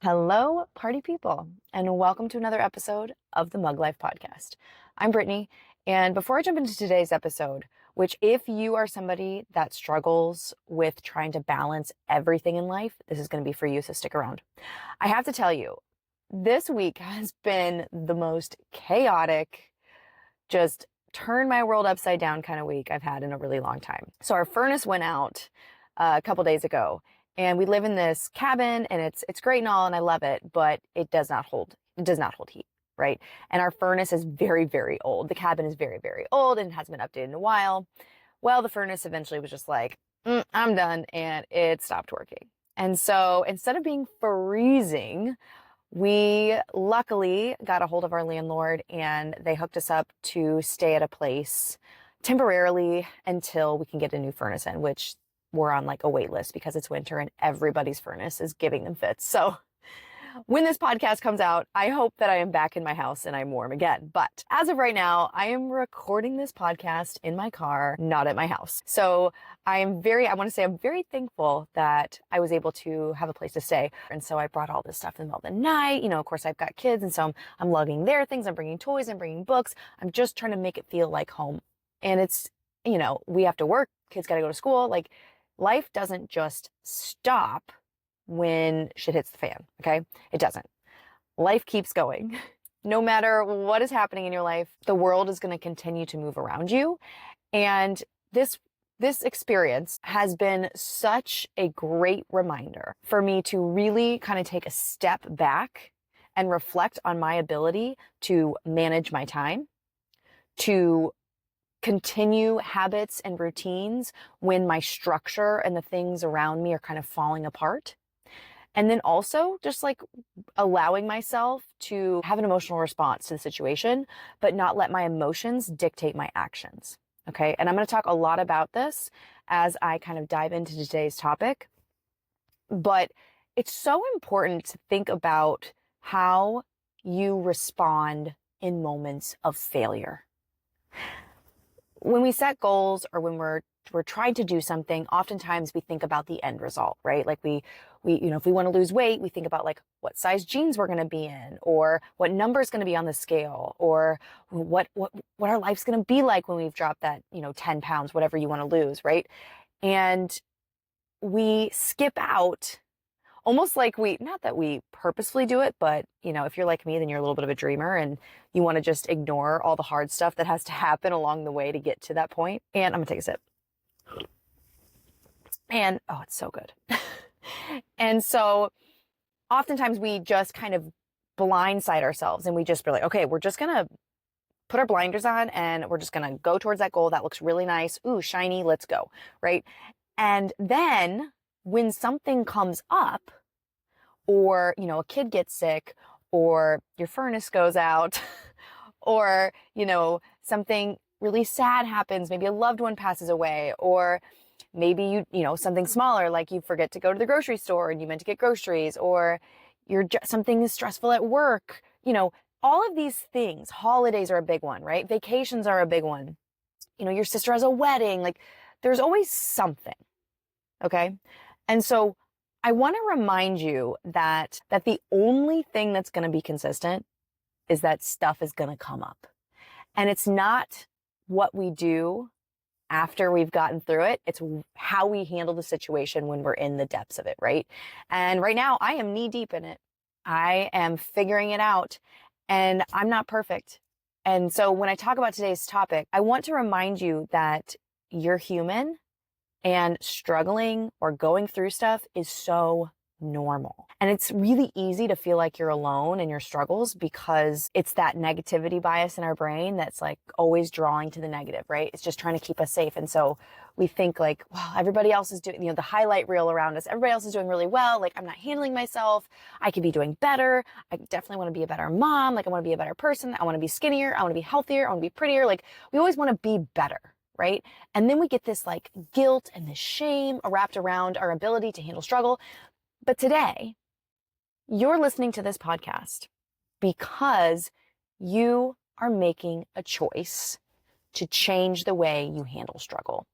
Hello, party people, and welcome to another episode of the Mug Life Podcast. I'm Brittany, and before I jump into today's episode, which if you are somebody that struggles with trying to balance everything in life, this is going to be for you, so stick around. I have to tell you, this week has been the most chaotic, just turn my world upside down kind of week I've had in a really long time. So our furnace went out a couple days ago. And we live in this cabin and it's great and all and I love it, but it does not hold heat, right? And our furnace is very, very old. The cabin is very, very old and hasn't been updated in a while. Well, the furnace eventually was just like, I'm done, and it stopped working. And so instead of being freezing, we luckily got a hold of our landlord and they hooked us up to stay at a place temporarily until we can get a new furnace in, which we're on like a wait list because it's winter and everybody's furnace is giving them fits. So when this podcast comes out, I hope that I am back in my house and I'm warm again. But as of right now, I am recording this podcast in my car, not at my house. So I'm very thankful that I was able to have a place to stay. And so I brought all this stuff in the middle of the night. You know, of course I've got kids. And so I'm lugging their things. I'm bringing toys. I'm bringing books. I'm just trying to make it feel like home. And it's, we have to work. Kids got to go to school. Like, life doesn't just stop when shit hits the fan, okay? It doesn't. Life keeps going. No matter what is happening in your life, the world is going to continue to move around you. And this experience has been such a great reminder for me to really kind of take a step back and reflect on my ability to manage my time, to continue habits and routines when my structure and the things around me are kind of falling apart. And then also just like allowing myself to have an emotional response to the situation, but not let my emotions dictate my actions. Okay. And I'm going to talk a lot about this as I kind of dive into today's topic. But it's so important to think about how you respond in moments of failure. When we set goals or when we're trying to do something, oftentimes we think about the end result, right? Like we if we want to lose weight, we think about like what size jeans we're going to be in, or what number is going to be on the scale, or what our life's going to be like when we've dropped that, 10 pounds, whatever you want to lose, right? And we skip out almost like not that we purposefully do it, but if you're like me, then you're a little bit of a dreamer and you want to just ignore all the hard stuff that has to happen along the way to get to that point. And I'm gonna take a sip. And oh, it's so good. And so oftentimes we just kind of blindside ourselves and we just be like, okay, we're just gonna put our blinders on and we're just gonna go towards that goal. That looks really nice. Ooh, shiny, let's go, right? And then when something comes up, or, a kid gets sick, or your furnace goes out, or, something really sad happens, maybe a loved one passes away, or maybe something smaller, like you forget to go to the grocery store and you meant to get groceries, or something is stressful at work, all of these things. Holidays are a big one, right? Vacations are a big one. Your sister has a wedding, like there's always something. Okay. And so I want to remind you that the only thing that's going to be consistent is that stuff is going to come up. And it's not what we do after we've gotten through it. It's how we handle the situation when we're in the depths of it, right? And right now I am knee deep in it. I am figuring it out and I'm not perfect. And so when I talk about today's topic, I want to remind you that you're human. And struggling or going through stuff is so normal. And it's really easy to feel like you're alone in your struggles because it's that negativity bias in our brain that's like always drawing to the negative, right? It's just trying to keep us safe. And so we think like, well, everybody else is doing, the highlight reel around us. Everybody else is doing really well. Like I'm not handling myself. I could be doing better. I definitely want to be a better mom. Like I want to be a better person. I want to be skinnier. I want to be healthier. I want to be prettier. Like we always want to be better. Right? And then we get this like guilt and this shame wrapped around our ability to handle struggle. But today, you're listening to this podcast because you are making a choice to change the way you handle struggle.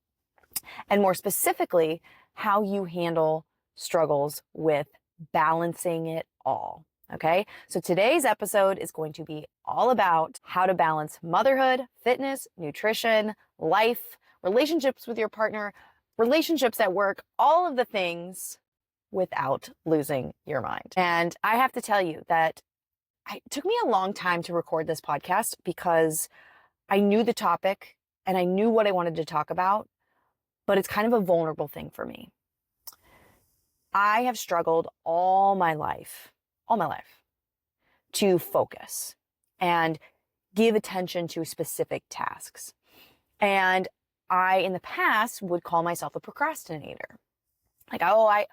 And more specifically, how you handle struggles with balancing it all. Okay, so today's episode is going to be all about how to balance motherhood, fitness, nutrition, life, relationships with your partner, relationships at work, all of the things without losing your mind. And I have to tell you that it took me a long time to record this podcast because I knew the topic and I knew what I wanted to talk about, but it's kind of a vulnerable thing for me. I have struggled all my life, to focus and give attention to specific tasks. And I, in the past, would call myself a procrastinator. Like, oh, I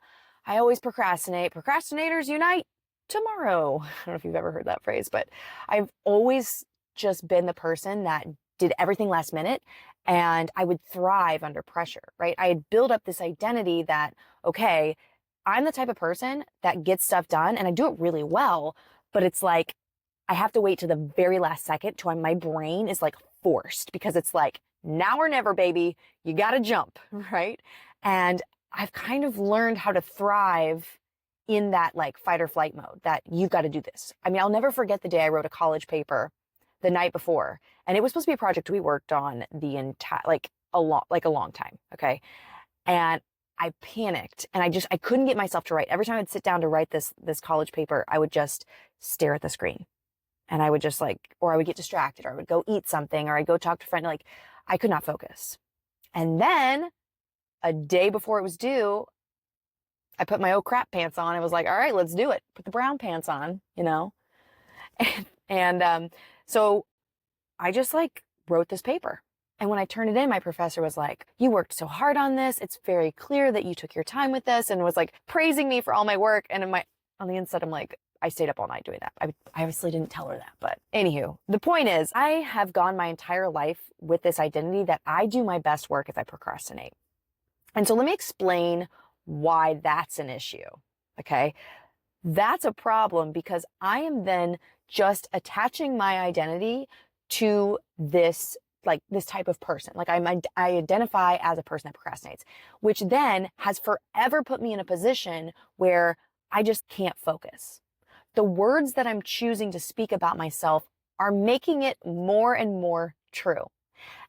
always procrastinate. Procrastinators unite tomorrow. I don't know if you've ever heard that phrase, but I've always just been the person that did everything last minute, and I would thrive under pressure, right? I had built up this identity that, okay, I'm the type of person that gets stuff done and I do it really well, but it's like, I have to wait to the very last second to my brain is like forced because it's like, now or never, baby, you got to jump, right? And I've kind of learned how to thrive in that like fight or flight mode that you've got to do this. I mean, I'll never forget the day I wrote a college paper the night before, and it was supposed to be a project we worked on the entire, a long time. Okay. And I panicked and I couldn't get myself to write. Every time I'd sit down to write this college paper, I would just stare at the screen and I would just or I would get distracted or I would go eat something or I'd go talk to a friend. Like I could not focus. And then a day before it was due, I put my oh crap pants on. I was like, all right, let's do it. Put the brown pants on, so I just wrote this paper. And when I turned it in, my professor was like, you worked so hard on this. It's very clear that you took your time with this, and was praising me for all my work. And on the inside, I'm like, I stayed up all night doing that. I obviously didn't tell her that, but anywho, the point is I have gone my entire life with this identity that I do my best work if I procrastinate. And so let me explain why that's an issue. Okay. That's a problem because I am then just attaching my identity to this type of person. I identify as a person that procrastinates, which then has forever put me in a position where I just can't focus. The words that I'm choosing to speak about myself are making it more and more true.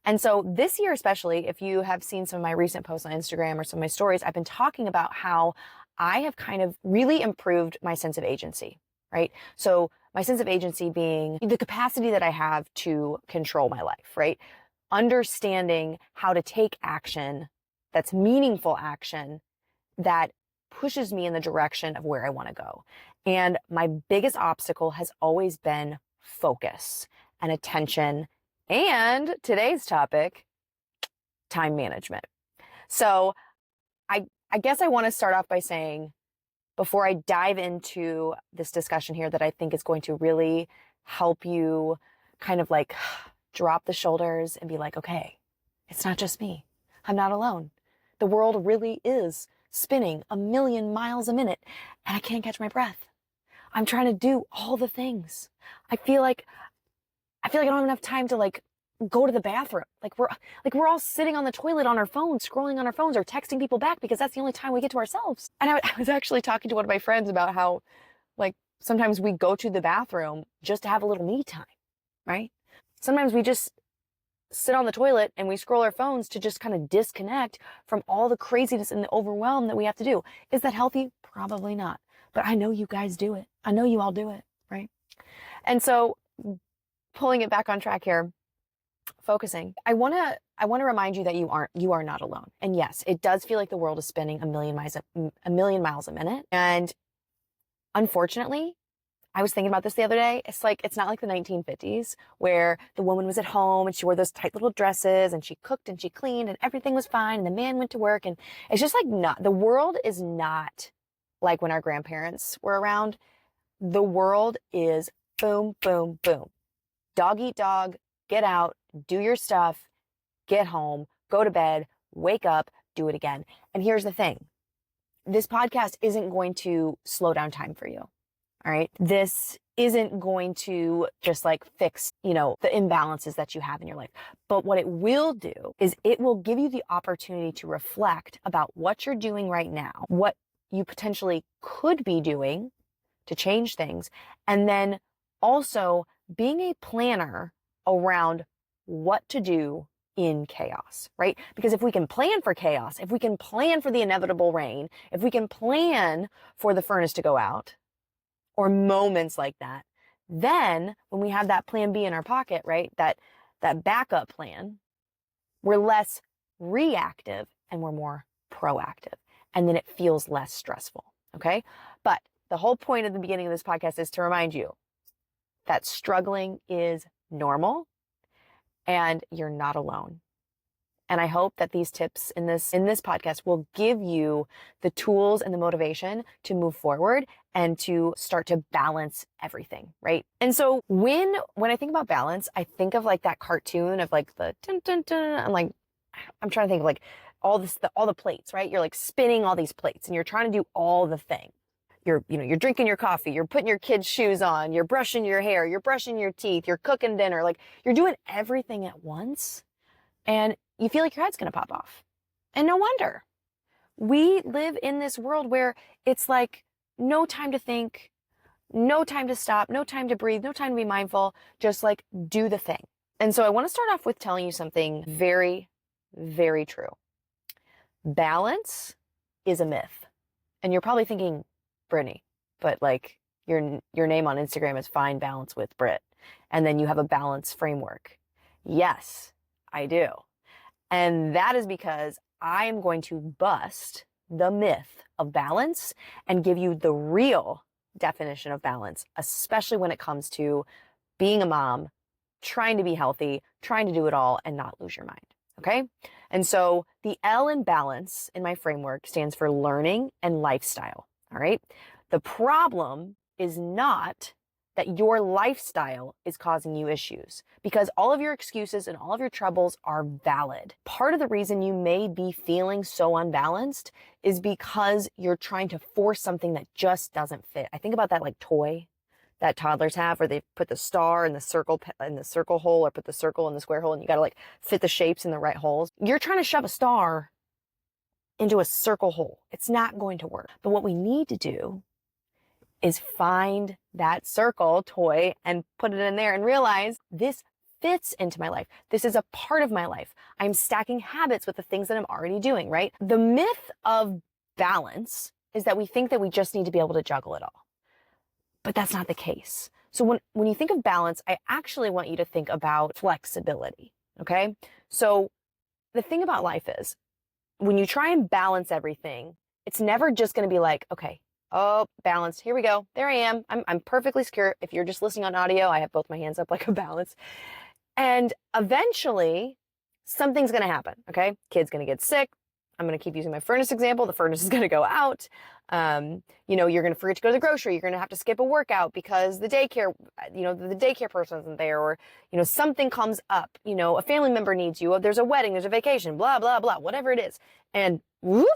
And so this year, especially, if you have seen some of my recent posts on Instagram or some of my stories, I've been talking about how I have kind of really improved my sense of agency, right? So my sense of agency being the capacity that I have to control my life, right? Understanding how to take action that's meaningful action that pushes me in the direction of where I want to go. And my biggest obstacle has always been focus and attention. And today's topic, time management. So I guess I want to start off by saying, before I dive into this discussion here that I think is going to really help you kind of drop the shoulders and be like, okay, it's not just me. I'm not alone. The world really is spinning 1,000,000 miles a minute and I can't catch my breath. I'm trying to do all the things. I feel like I don't have enough time to go to the bathroom. We're all sitting on the toilet on our phones, scrolling on our phones or texting people back because that's the only time we get to ourselves. And I was actually talking to one of my friends about how sometimes we go to the bathroom just to have a little me time, right? Sometimes we just sit on the toilet and we scroll our phones to just kind of disconnect from all the craziness and the overwhelm that we have to do. Is that healthy? Probably not. But I know you guys do it. I know you all do it, right? And so pulling it back on track here, focusing. I want to remind you that you are not alone. And yes, it does feel like the world is spinning 1,000,000 miles a minute. And unfortunately, I was thinking about this the other day. It's not like the 1950s where the woman was at home and she wore those tight little dresses and she cooked and she cleaned and everything was fine and the man went to work. And it's just the world is not like when our grandparents were around. The world is boom, boom, boom. Dog eat dog, get out, do your stuff, get home, go to bed, wake up, do it again. And here's the thing. This podcast isn't going to slow down time for you. All right. This isn't going to just fix, the imbalances that you have in your life. But what it will do is it will give you the opportunity to reflect about what you're doing right now, what you potentially could be doing to change things. And then also being a planner around what to do in chaos, right? Because if we can plan for chaos, if we can plan for the inevitable rain, if we can plan for the furnace to go out or moments like that, then when we have that plan B in our pocket, right? That backup plan, we're less reactive and we're more proactive. And then it feels less stressful. Okay. But the whole point of the beginning of this podcast is to remind you that struggling is normal and you're not alone. And I hope that these tips in this podcast will give you the tools and the motivation to move forward and to start to balance everything, right? And so when I think about balance, I think of like that cartoon of like the dun, dun, dun. I'm trying to think of like all the plates, right? You're like spinning all these plates and you're trying to do all the things. You're drinking your coffee, you're putting your kids' shoes on, you're brushing your hair, you're brushing your teeth, you're cooking dinner, like you're doing everything at once. And you feel like your head's going to pop off. And no wonder. We live in this world where it's like no time to think, no time to stop, no time to breathe, no time to be mindful, just like do the thing. And so I want to start off with telling you something very, very true. Balance is a myth. And you're probably thinking, Brittany, but like your name on Instagram is Find Balance with Brit. And then you have a balance framework. Yes, I do. And that is because I am going to bust the myth of balance and give you the real definition of balance, especially when it comes to being a mom, trying to be healthy, trying to do it all and not lose your mind. Okay. And so the L in balance in my framework stands for learning and lifestyle. All right. The problem is not that your lifestyle is causing you issues, because all of your excuses and all of your troubles are valid. Part of the reason you may be feeling so unbalanced is because you're trying to force something that just doesn't fit. I think about that like toy that toddlers have where they put the star in the circle hole or put the circle in the square hole and you got to like fit the shapes in the right holes. You're trying to shove a star into a circle hole. It's not going to work. But what we need to do is find that circle toy and put it in there and realize this fits into my life. This is a part of my life. I'm stacking habits with the things that I'm already doing, right? The myth of balance is that we think that we just need to be able to juggle it all. But that's not the case. So when you think of balance, I actually want you to think about flexibility, okay? So the thing about life is when you try and balance everything, it's never just going to be like, okay, oh, balanced. Here we go. There I am. I'm perfectly secure. If you're just listening on audio, I have both my hands up like a balance. And eventually, something's going to happen, okay? Kid's going to get sick. I'm going to keep using my furnace example. The furnace is going to go out. You're going to forget to go to the grocery. You're going to have to skip a workout because the daycare person isn't there, or, something comes up. A family member needs you. There's a wedding, there's a vacation, blah, blah, blah, whatever it is. And whoop,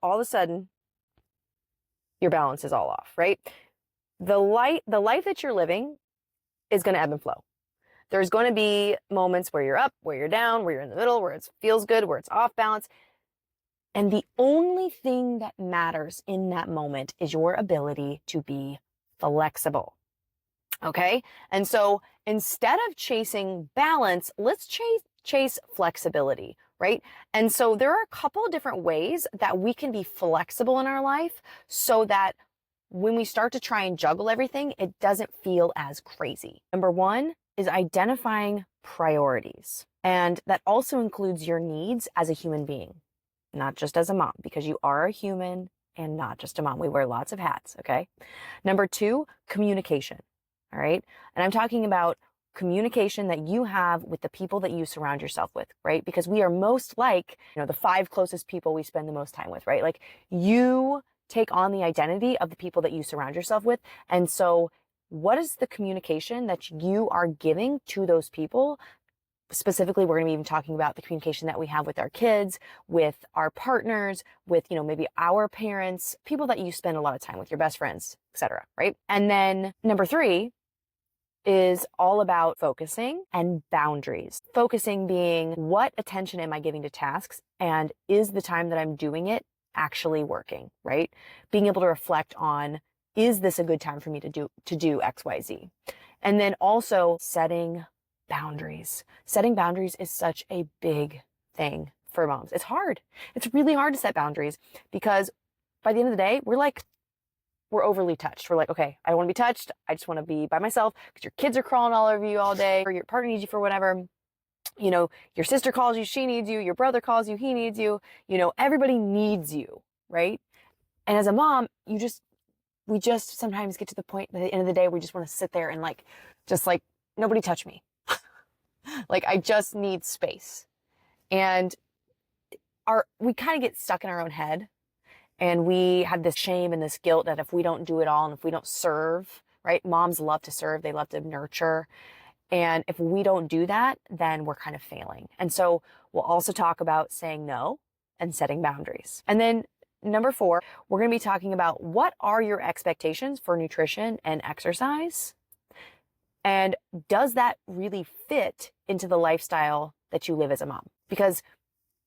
all of a sudden, your balance is all off, right? The life that you're living is going to ebb and flow. There's going to be moments where you're up, where you're down, where you're in the middle, where it feels good, where it's off balance. And the only thing that matters in that moment is your ability to be flexible. Okay? And so instead of chasing balance, let's chase flexibility, right? And so there are a couple of different ways that we can be flexible in our life so that when we start to try and juggle everything, it doesn't feel as crazy. Number one is identifying priorities. And that also includes your needs as a human being, not just as a mom, because you are a human and not just a mom. We wear lots of hats, okay? Number two, communication, all right? And I'm talking about communication that you have with the people that you surround yourself with, right? Because we are most like, the 5 closest people we spend the most time with, right? Like you take on the identity of the people that you surround yourself with. And so what is the communication that you are giving to those people? Specifically, we're going to be even talking about the communication that we have with our kids, with our partners, with, maybe our parents, people that you spend a lot of time with, your best friends, etc., right? And then number 3 is all about focusing and boundaries. Focusing being, what attention am I giving to tasks, and is the time that I'm doing it actually working, right? Being able to reflect on, is this a good time for me to do XYZ? And then also setting boundaries. Setting boundaries is such a big thing for moms. It's hard. It's really hard to set boundaries because by the end of the day, we're overly touched. We're like, okay, I don't want to be touched. I just want to be by myself because your kids are crawling all over you all day, or your partner needs you for whatever. Your sister calls you, she needs you. Your brother calls you, he needs you. Everybody needs you, right? And as a mom, we just sometimes get to the point at the end of the day, we just want to sit there and just nobody touch me. I just need space. And we kind of get stuck in our own head. And we have this shame and this guilt that if we don't do it all and if we don't serve, right? Moms love to serve. They love to nurture. And if we don't do that, then we're kind of failing. And so we'll also talk about saying no and setting boundaries. And then number 4, we're going to be talking about what are your expectations for nutrition and exercise? And does that really fit into the lifestyle that you live as a mom? Because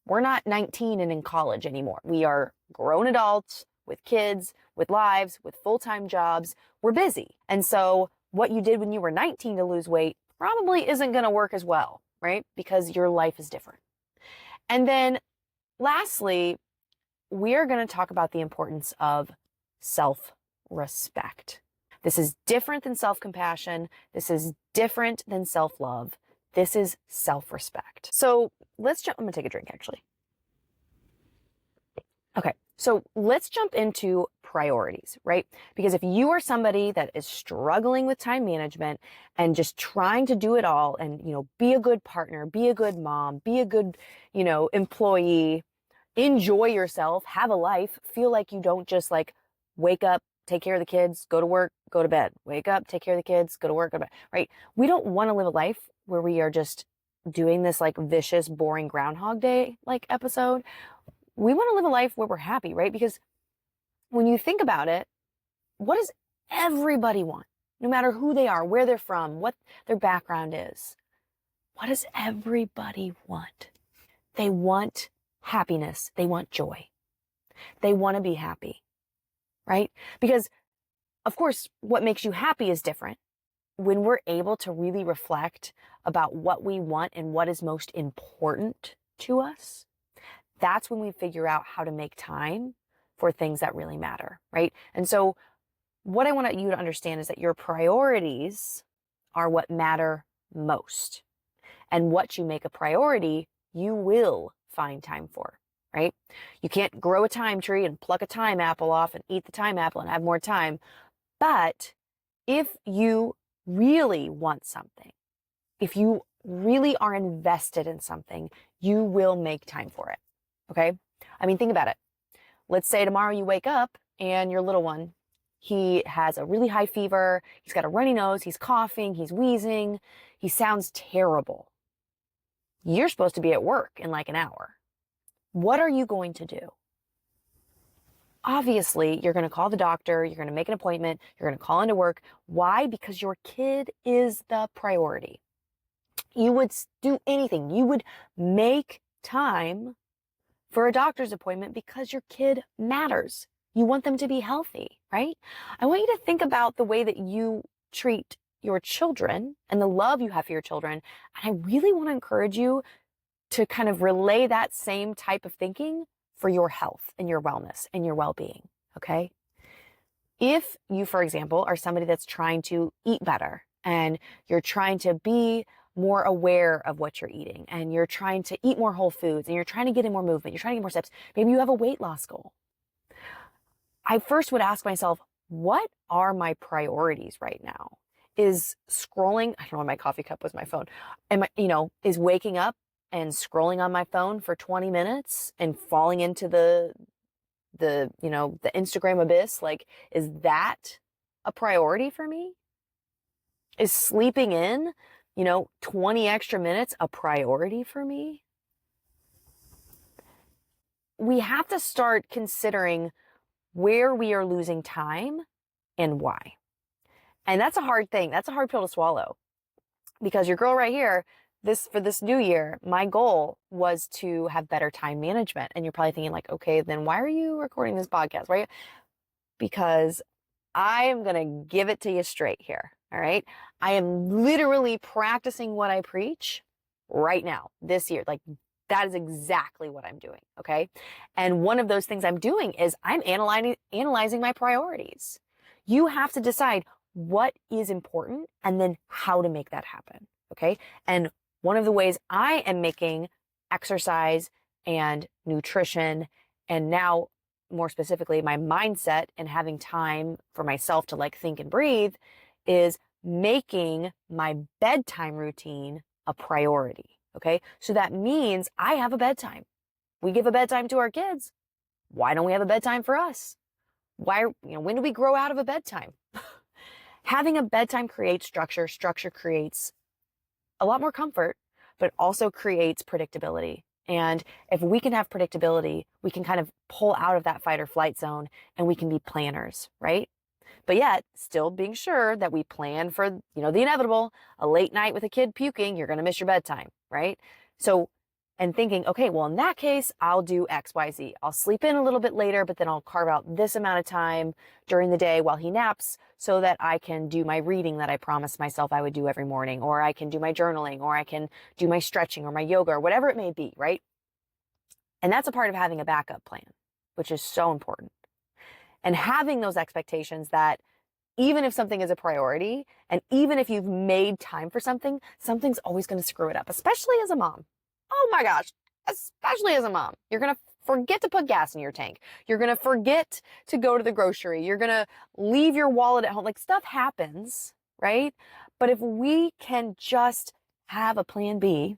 we're not 19 and in college anymore. We are grown adults with kids, with lives, with full-time jobs. We're busy. And so what you did when you were 19 to lose weight probably isn't going to work as well, right? Because your life is different. And then lastly, we are going to talk about the importance of self-respect. This is different than self-compassion. This is different than self-love. This is self-respect. So I'm going to take a drink actually. Okay. So let's jump into priorities, right? Because if you are somebody that is struggling with time management and just trying to do it all and, be a good partner, be a good mom, be a good, employee, enjoy yourself, have a life, feel like you don't just wake up, take care of the kids, go to work, go to bed, wake up, take care of the kids, go to work, go to bed, right? We don't want to live a life where we are just doing this vicious, boring Groundhog Day episode. We want to live a life where we're happy, right? Because when you think about it, what does everybody want? No matter who they are, where they're from, what their background is. What does everybody want? They want happiness. They want joy. They want to be happy, right? Because, of course, what makes you happy is different. When we're able to really reflect about what we want and what is most important to us, that's when we figure out how to make time for things that really matter, right? And so what I want you to understand is that your priorities are what matter most. And what you make a priority, you will find time for, right? You can't grow a time tree and pluck a time apple off and eat the time apple and have more time. But if you really want something, if you really are invested in something, you will make time for it. Okay? I mean, think about it. Let's say tomorrow you wake up and your little one, he has a really high fever. He's got a runny nose. He's coughing. He's wheezing. He sounds terrible. You're supposed to be at work in an hour. What are you going to do? Obviously, you're going to call the doctor. You're going to make an appointment. You're going to call into work. Why? Because your kid is the priority. You would do anything. You would make time for a doctor's appointment because your kid matters. You want them to be healthy, right? I want you to think about the way that you treat your children and the love you have for your children. And I really want to encourage you to kind of relay that same type of thinking for your health and your wellness and your well-being, okay? If you, for example, are somebody that's trying to eat better and you're trying to be more aware of what you're eating and you're trying to eat more whole foods and you're trying to get in more movement, you're trying to get more steps, maybe you have a weight loss goal. I first would ask myself, what are my priorities right now? Is scrolling, I don't know why my coffee cup was my phone. Is waking up and scrolling on my phone for 20 minutes and falling into the Instagram abyss, is that a priority for me? Is sleeping in 20 extra minutes a priority for me? We have to start considering where we are losing time and why. And that's a hard thing. That's a hard pill to swallow because your girl right here, for this new year, my goal was to have better time management. And you're probably thinking okay, then why are you recording this podcast, right? Because I am going to give it to you straight here. All right. I am literally practicing what I preach right now, this year. Like, that is exactly what I'm doing. Okay. And one of those things I'm doing is I'm analyzing my priorities. You have to decide what is important and then how to make that happen. Okay. And one of the ways I am making exercise and nutrition, and now more specifically, my mindset and having time for myself to like think and breathe, is making my bedtime routine a priority. Okay. So that means I have a bedtime. We give a bedtime to our kids. Why don't we have a bedtime for us? When do we grow out of a bedtime? Having a bedtime creates structure. Structure creates a lot more comfort, but also creates predictability. And if we can have predictability, we can kind of pull out of that fight or flight zone and we can be planners, right? But yet still being sure that we plan for, the inevitable, a late night with a kid puking, you're going to miss your bedtime, right? So, and thinking, okay, well, in that case, I'll do X, Y, Z. I'll sleep in a little bit later, but then I'll carve out this amount of time during the day while he naps so that I can do my reading that I promised myself I would do every morning, or I can do my journaling, or I can do my stretching or my yoga or whatever it may be, right? And that's a part of having a backup plan, which is so important. And having those expectations that even if something is a priority, and even if you've made time for something, something's always going to screw it up, especially as a mom. Oh my gosh, especially as a mom. You're going to forget to put gas in your tank. You're going to forget to go to the grocery. You're going to leave your wallet at home. Like, stuff happens, right? But if we can just have a plan B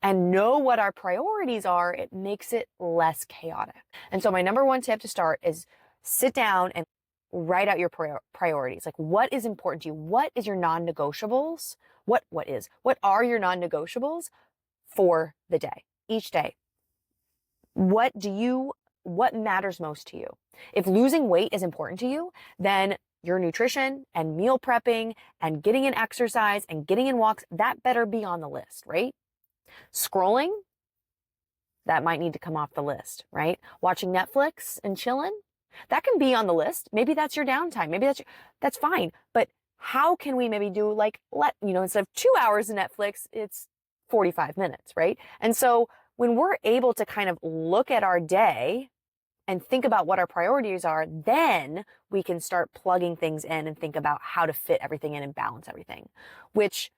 and know what our priorities are, it makes it less chaotic. And so my number one tip to start is sit down and write out your priorities. Like, what is important to you? What is your non-negotiables? What are your non-negotiables for the day, each day? What matters most to you? If losing weight is important to you, then your nutrition and meal prepping and getting in exercise and getting in walks, that better be on the list, right? Scrolling, that might need to come off the list, right? Watching Netflix and chilling, that can be on the list. Maybe that's your downtime. Maybe that's fine. But how can we maybe do instead of 2 hours of Netflix, it's 45 minutes, right? And so when we're able to kind of look at our day and think about what our priorities are, then we can start plugging things in and think about how to fit everything in and balance everything, which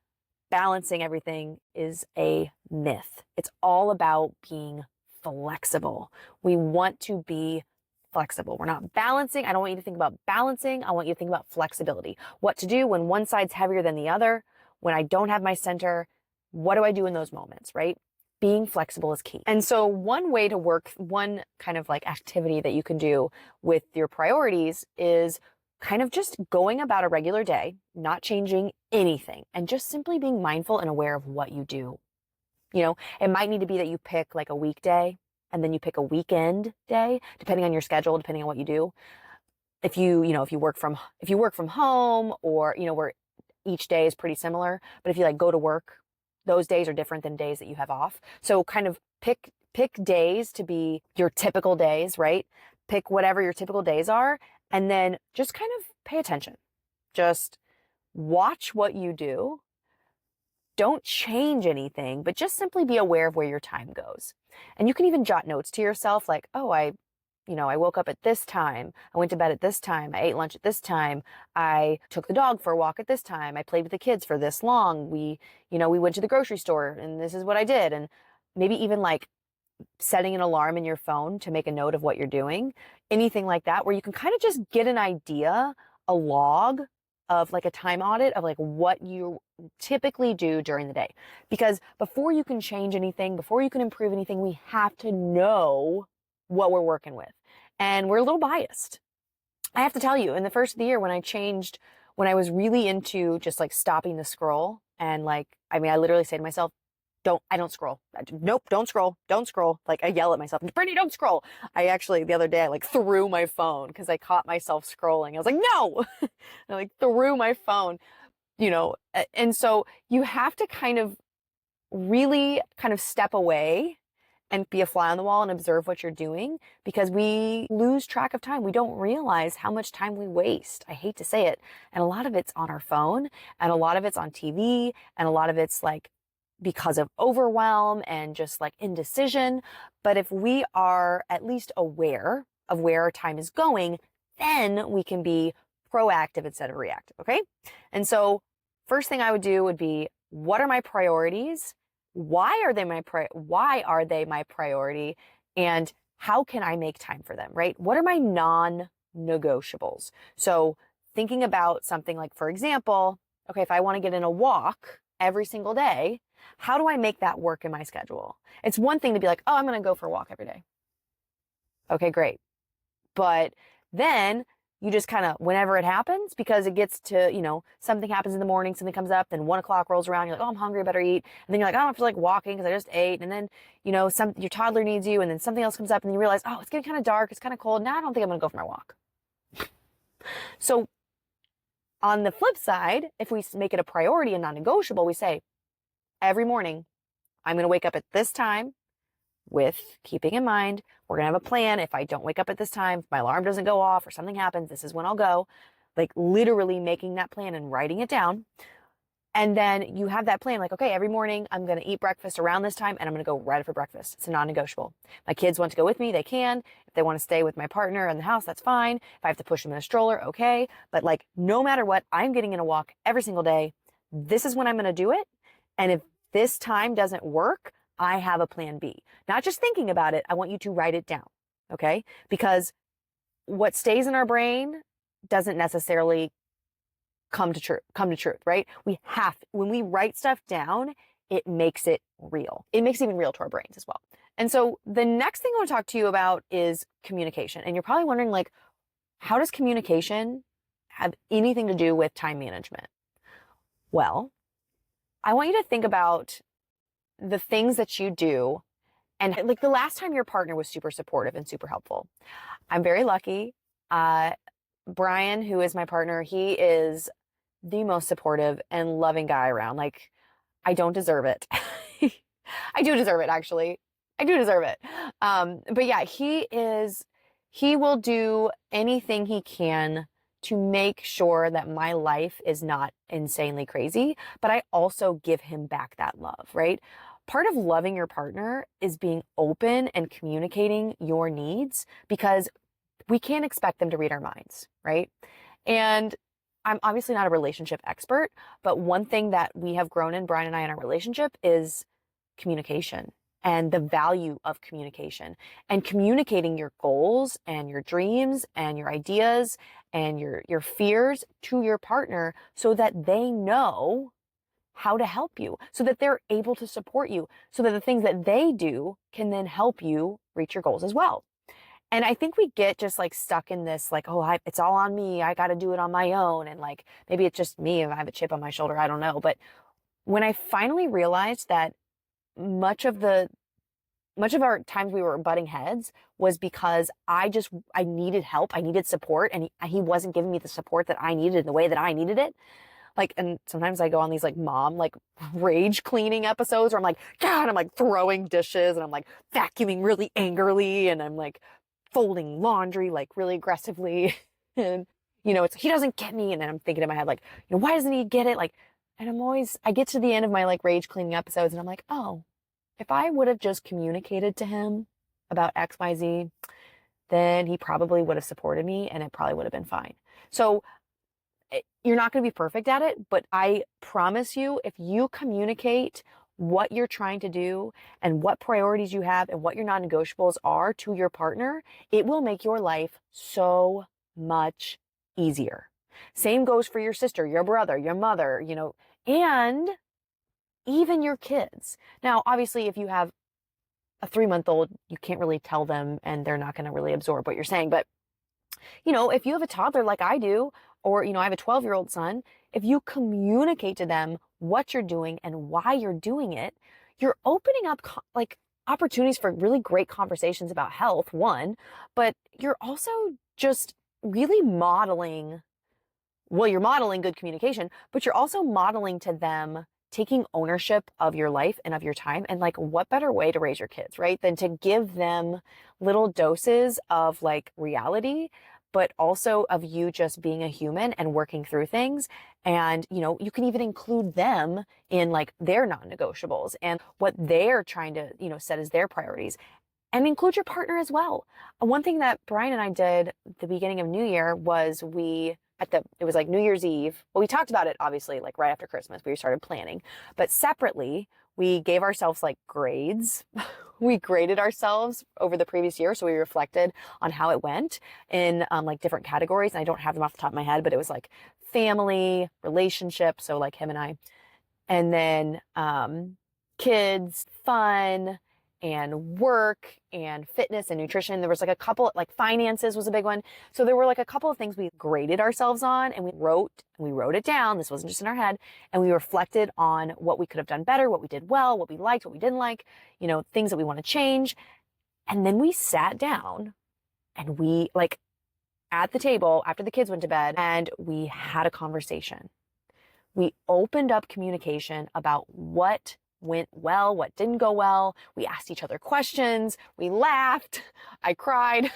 balancing everything is a myth. It's all about being flexible. We want to be flexible. We're not balancing. I don't want you to think about balancing. I want you to think about flexibility. What to do when one side's heavier than the other, when I don't have my center, what do I do in those moments, right? Being flexible is key. And so one way to work, one kind of like activity that you can do with your priorities is kind of just going about a regular day, not changing anything, and just simply being mindful and aware of what you do. It might need to be that you pick like a weekday and then you pick a weekend day, depending on your schedule, depending on what you do. If you work from home, or, where each day is pretty similar, but if you like go to work, those days are different than days that you have off. So kind of pick days to be your typical days, right? Pick whatever your typical days are, and then just kind of pay attention. Just watch what you do. Don't change anything, but just simply be aware of where your time goes. And you can even jot notes to yourself like, oh, I woke up at this time. I went to bed at this time. I ate lunch at this time. I took the dog for a walk at this time. I played with the kids for this long. We went to the grocery store and this is what I did. And maybe even like setting an alarm in your phone to make a note of what you're doing, anything like that, where you can kind of just get an idea, a log of like a time audit of like what you typically do during the day. Because before you can change anything, before you can improve anything, we have to know what we're working with. And we're a little biased. I have to tell you, in the first of the year when I was really into just like stopping the scroll, and I literally say to myself, I don't scroll. Nope, don't scroll. Like, I yell at myself, Brittany, don't scroll. I actually, the other day, I threw my phone because I caught myself scrolling. I was like, no, I threw my phone, and so you have to kind of really kind of step away and be a fly on the wall and observe what you're doing, because we lose track of time. We don't realize how much time we waste. I hate to say it. And a lot of it's on our phone, and a lot of it's on TV, and a lot of it's like because of overwhelm and just like indecision. But if we are at least aware of where our time is going, then we can be proactive instead of reactive. Okay. And so first thing I would do would be, what are my priorities? Why are they my priority? And how can I make time for them, right? What are my non-negotiables? So thinking about something like, for example, okay, if I want to get in a walk every single day, how do I make that work in my schedule? It's one thing to be like, oh, I'm going to go for a walk every day. Okay, great. But then you just kind of, whenever it happens, because it gets to, something happens in the morning, something comes up, then 1 o'clock rolls around, you're like, oh, I'm hungry, I better eat. And then you're like, I don't feel like walking because I just ate. And then, your toddler needs you, and then something else comes up, and you realize, oh, it's getting kind of dark, it's kind of cold. Now I don't think I'm going to go for my walk. So on the flip side, if we make it a priority and non-negotiable, we say, every morning, I'm going to wake up at this time, with keeping in mind, we're going to have a plan. If I don't wake up at this time, if my alarm doesn't go off or something happens, this is when I'll go. Like literally making that plan and writing it down. And then you have that plan like, okay, every morning I'm going to eat breakfast around this time and I'm going to go right for breakfast. It's a non-negotiable. My kids want to go with me, they can. If they want to stay with my partner in the house, that's fine. If I have to push them in a stroller, okay. But like, no matter what, I'm getting in a walk every single day. This is when I'm going to do it. And if this time doesn't work, I have a plan B. Not just thinking about it, I want you to write it down, okay? Because what stays in our brain doesn't necessarily come to truth, right? When we write stuff down, it makes it real. It makes it even real to our brains as well. And so the next thing I want to talk to you about is communication. And you're probably wondering, like, how does communication have anything to do with time management? Well, I want you to think about the things that you do, and like the last time your partner was super supportive and super helpful. I'm very lucky. Brian, who is my partner, he is the most supportive and loving guy around. Like, I don't deserve it. I do deserve it, actually. I do deserve it. But yeah, he will do anything he can to make sure that my life is not insanely crazy, but I also give him back that love, right? Part of loving your partner is being open and communicating your needs, because we can't expect them to read our minds, right? And I'm obviously not a relationship expert, but one thing that we have grown in, Brian and I, in our relationship is communication and the value of communication and communicating your goals and your dreams and your ideas and your fears to your partner so that they know how to help you, so that they're able to support you, so that the things that they do can then help you reach your goals as well. And I think we get just like stuck in this, like, oh, it's all on me. I got to do it on my own. And like, maybe it's just me if I have a chip on my shoulder. I don't know. But when I finally realized that much of our times we were butting heads was because I needed help. I needed support, and he wasn't giving me the support that I needed in the way that I needed it. Like, and sometimes I go on these like mom, like rage cleaning episodes where I'm like, God, I'm like throwing dishes and I'm like vacuuming really angrily and I'm like folding laundry like really aggressively. And, it's, he doesn't get me. And then I'm thinking in my head, like, why doesn't he get it? Like, and I get to the end of my like rage cleaning episodes and I'm like, oh, if I would have just communicated to him about X, Y, Z, then he probably would have supported me and it probably would have been fine. So you're not going to be perfect at it, but I promise you, if you communicate what you're trying to do and what priorities you have and what your non-negotiables are to your partner, it will make your life so much easier. Same goes for your sister, your brother, your mother, and even your kids. Now, obviously, if you have a 3-month-old, you can't really tell them and they're not going to really absorb what you're saying. But, if you have a toddler like I do, or, I have a 12-year-old son, if you communicate to them what you're doing and why you're doing it, you're opening up like opportunities for really great conversations about health, one, but you're also just really you're modeling good communication, but you're also modeling to them taking ownership of your life and of your time. And like, what better way to raise your kids, right? Than to give them little doses of like reality, but also of you just being a human and working through things. And, you know, you can even include them in like their non-negotiables and what they're trying to, you know, set as their priorities, and include your partner as well. One thing that Brian and I did at the beginning of New Year was it was like New Year's Eve. Well, we talked about it obviously like right after Christmas. We started planning, but separately, we gave ourselves like grades. We graded ourselves over the previous year. So we reflected on how it went in like different categories. And I don't have them off the top of my head, but it was like family, relationship. So like him and I, and then kids, fun, and work and fitness and nutrition. There was like a couple, like finances was a big one. So there were like a couple of things we graded ourselves on, and we wrote it down. This wasn't just in our head. And we reflected on what we could have done better, what we did well, what we liked, what we didn't like, you know, things that we want to change. And then we sat down and we like at the table after the kids went to bed, and we had a conversation. We opened up communication about what went well, what didn't go well. We asked each other questions. We laughed. I cried.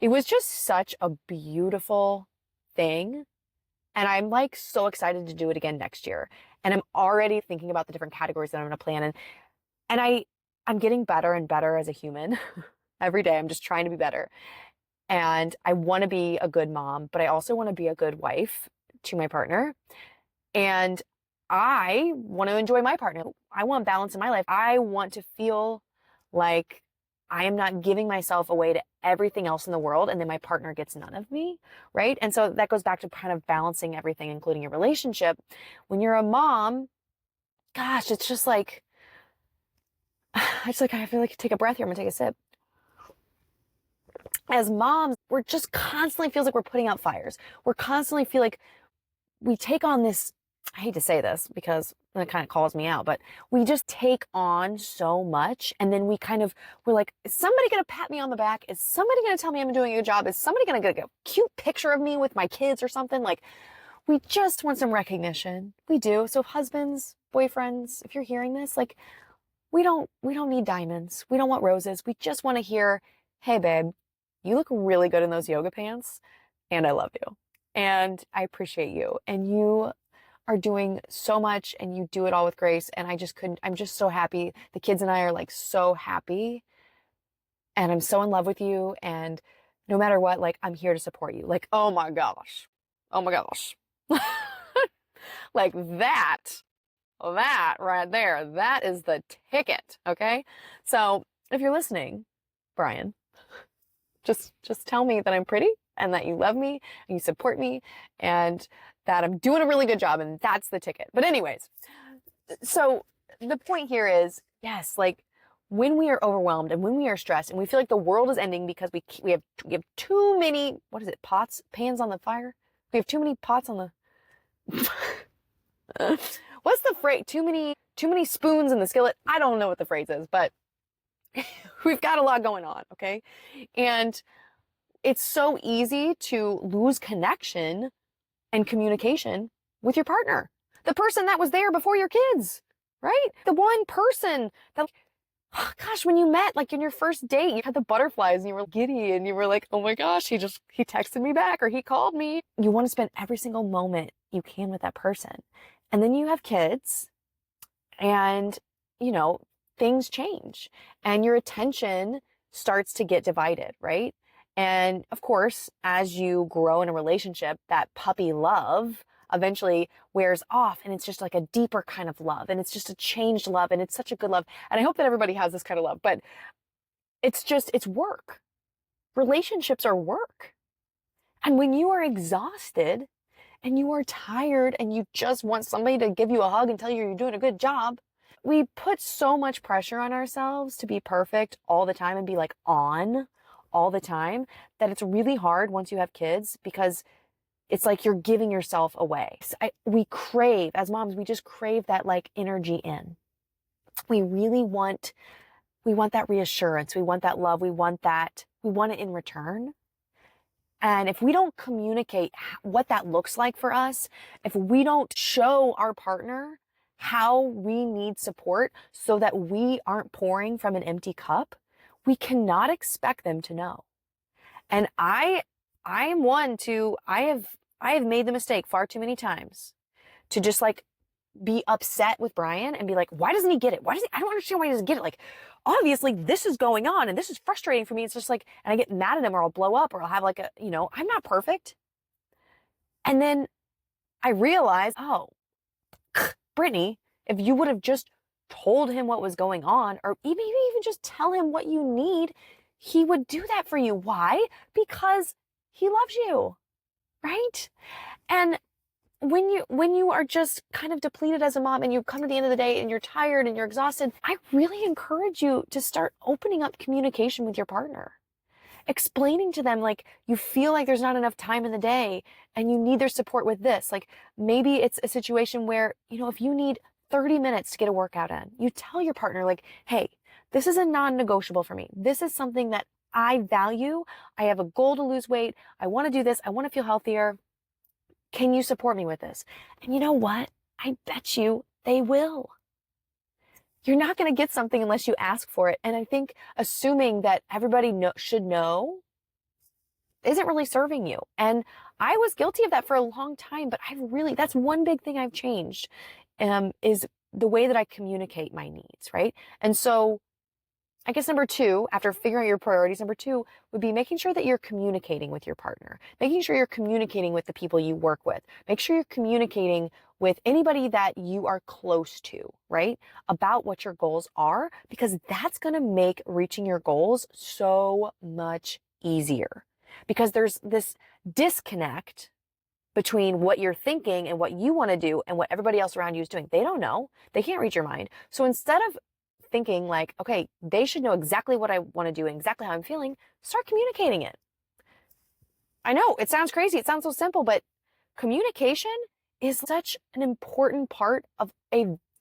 It was just such a beautiful thing. And I'm like so excited to do it again next year. And I'm already thinking about the different categories that I'm going to plan. And I'm getting better and better as a human. Every day I'm just trying to be better. And I want to be a good mom, but I also want to be a good wife to my partner. And I want to enjoy my partner. I want balance in my life. I want to feel like I am not giving myself away to everything else in the world, and then my partner gets none of me, right? And so that goes back to kind of balancing everything, including your relationship. When you're a mom, gosh, it's just like, I feel like take a breath here. I'm gonna take a sip. As moms, we're just constantly feels like we're putting out fires. We're constantly feel like we take on this, I hate to say this because it kind of calls me out, but we just take on so much. And then we're like, is somebody going to pat me on the back? Is somebody going to tell me I'm doing a good job? Is somebody going to get a cute picture of me with my kids or something? Like, we just want some recognition. We do. So husbands, boyfriends, if you're hearing this, like, we don't need diamonds. We don't want roses. We just want to hear, hey babe, you look really good in those yoga pants and I love you. And I appreciate you. And you are doing so much and you do it all with grace. And I'm just so happy. The kids and I are like so happy. And I'm so in love with you. And no matter what, like, I'm here to support you. Like, oh my gosh. Oh my gosh. Like that right there, that is the ticket. Okay. So if you're listening, Brian, just tell me that I'm pretty and that you love me and you support me and that I'm doing a really good job, and that's the ticket. But anyways, so the point here is, yes, like when we are overwhelmed and when we are stressed and we feel like the world is ending because we have too many, what is it, pans on the fire? We have too many pots on the what's the phrase? Too many spoons in the skillet. I don't know what the phrase is, but we've got a lot going on, okay? And it's so easy to lose connection and communication with your partner. The person that was there before your kids, right? The one person that, oh gosh, when you met, like in your first date, you had the butterflies and you were giddy and you were like, oh my gosh, he texted me back or he called me. You want to spend every single moment you can with that person. And then you have kids and, you know, things change and your attention starts to get divided, right? And of course, as you grow in a relationship, that puppy love eventually wears off and it's just like a deeper kind of love and it's just a changed love and it's such a good love. And I hope that everybody has this kind of love, but it's work. Relationships are work. And when you are exhausted and you are tired and you just want somebody to give you a hug and tell you you're doing a good job, we put so much pressure on ourselves to be perfect all the time and be like on all the time that it's really hard once you have kids because it's like you're giving yourself away. We crave, as moms, we just crave that like energy in. We really want that reassurance. We want that love. We want it in return. And if we don't communicate what that looks like for us, if we don't show our partner how we need support so that we aren't pouring from an empty cup, we cannot expect them to know. And I am one to, I have made the mistake far too many times to just like be upset with Brian and be like, why doesn't he get it? I don't understand why he doesn't get it. Like, obviously this is going on and this is frustrating for me. It's just like, and I get mad at him or I'll blow up or I'll have like I'm not perfect. And then I realize, oh, Brittany, if you would have just told him what was going on, or maybe even just tell him what you need, he would do that for you. Why? Because he loves you, right? And when you are just kind of depleted as a mom and you come to the end of the day and you're tired and you're exhausted, I really encourage you to start opening up communication with your partner. Explaining to them, like, you feel like there's not enough time in the day and you need their support with this. Like, maybe it's a situation where, if you need 30 minutes to get a workout in, you tell your partner, like, hey, this is a non-negotiable for me. This is something that I value. I have a goal to lose weight. I want to do this. I want to feel healthier. Can you support me with this? And you know what? I bet you they will. You're not going to get something unless you ask for it. And I think assuming that everybody should know isn't really serving you. And I was guilty of that for a long time, but that's one big thing I've changed, is the way that I communicate my needs, right? And so I guess number two, after figuring out your priorities, number two would be making sure that you're communicating with your partner, making sure you're communicating with the people you work with, make sure you're communicating with anybody that you are close to, right? About what your goals are, because that's going to make reaching your goals so much easier, because there's this disconnect between what you're thinking and what you want to do and what everybody else around you is doing. They don't know. They can't read your mind. So instead of thinking like, okay, they should know exactly what I want to do and exactly how I'm feeling, start communicating it. I know it sounds crazy. It sounds so simple, but communication is such an important part of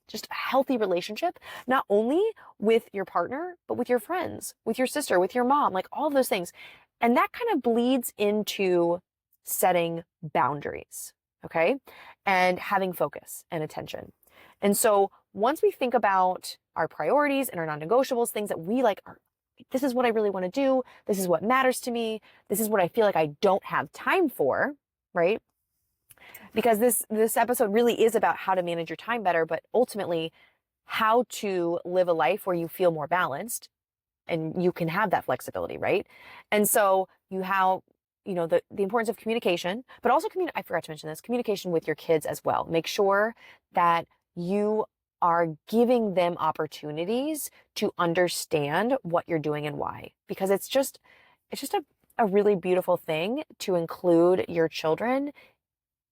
just a healthy relationship, not only with your partner, but with your friends, with your sister, with your mom, like all of those things. And that kind of bleeds into setting boundaries, okay? And having focus and attention. And so once we think about our priorities and our non-negotiables, things that we like this is what I really want to do. This is what matters to me. This is what I feel like I don't have time for, right? Because this episode really is about how to manage your time better, but ultimately how to live a life where you feel more balanced and you can have that flexibility, right? And so you have, the importance of communication, but also I forgot to mention this, communication with your kids as well. Make sure that you are giving them opportunities to understand what you're doing and why, because it's just a really beautiful thing to include your children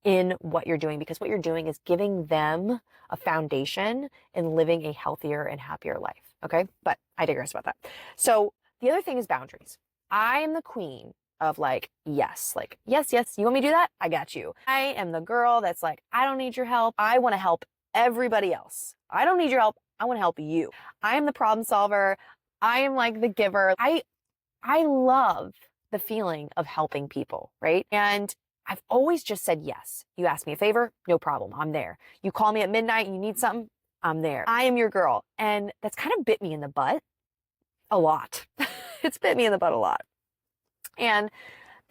in what you're doing, because what you're doing is giving them a foundation in living a healthier and happier life. Okay. But I digress about that. So the other thing is boundaries. I am the queen of yes, you want me to do that? I got you. I am the girl that's like, I don't need your help. I want to help everybody else. I don't need your help. I want to help you. I am the problem solver. I am like the giver. I love the feeling of helping people, right? And I've always just said yes. You ask me a favor, no problem. I'm there. You call me at midnight and you need something, I'm there. I am your girl. And that's kind of bit me in the butt a lot. It's bit me in the butt a lot. And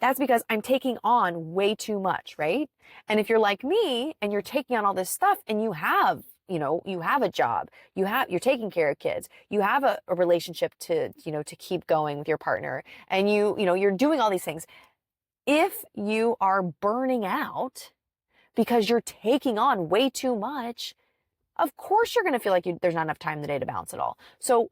that's because I'm taking on way too much, right? And if you're like me and you're taking on all this stuff and you have a job, you're taking care of kids, you have a relationship to keep going with your partner, and you're doing all these things. If you are burning out because you're taking on way too much, of course you're going to feel like there's not enough time in the day to balance it all. So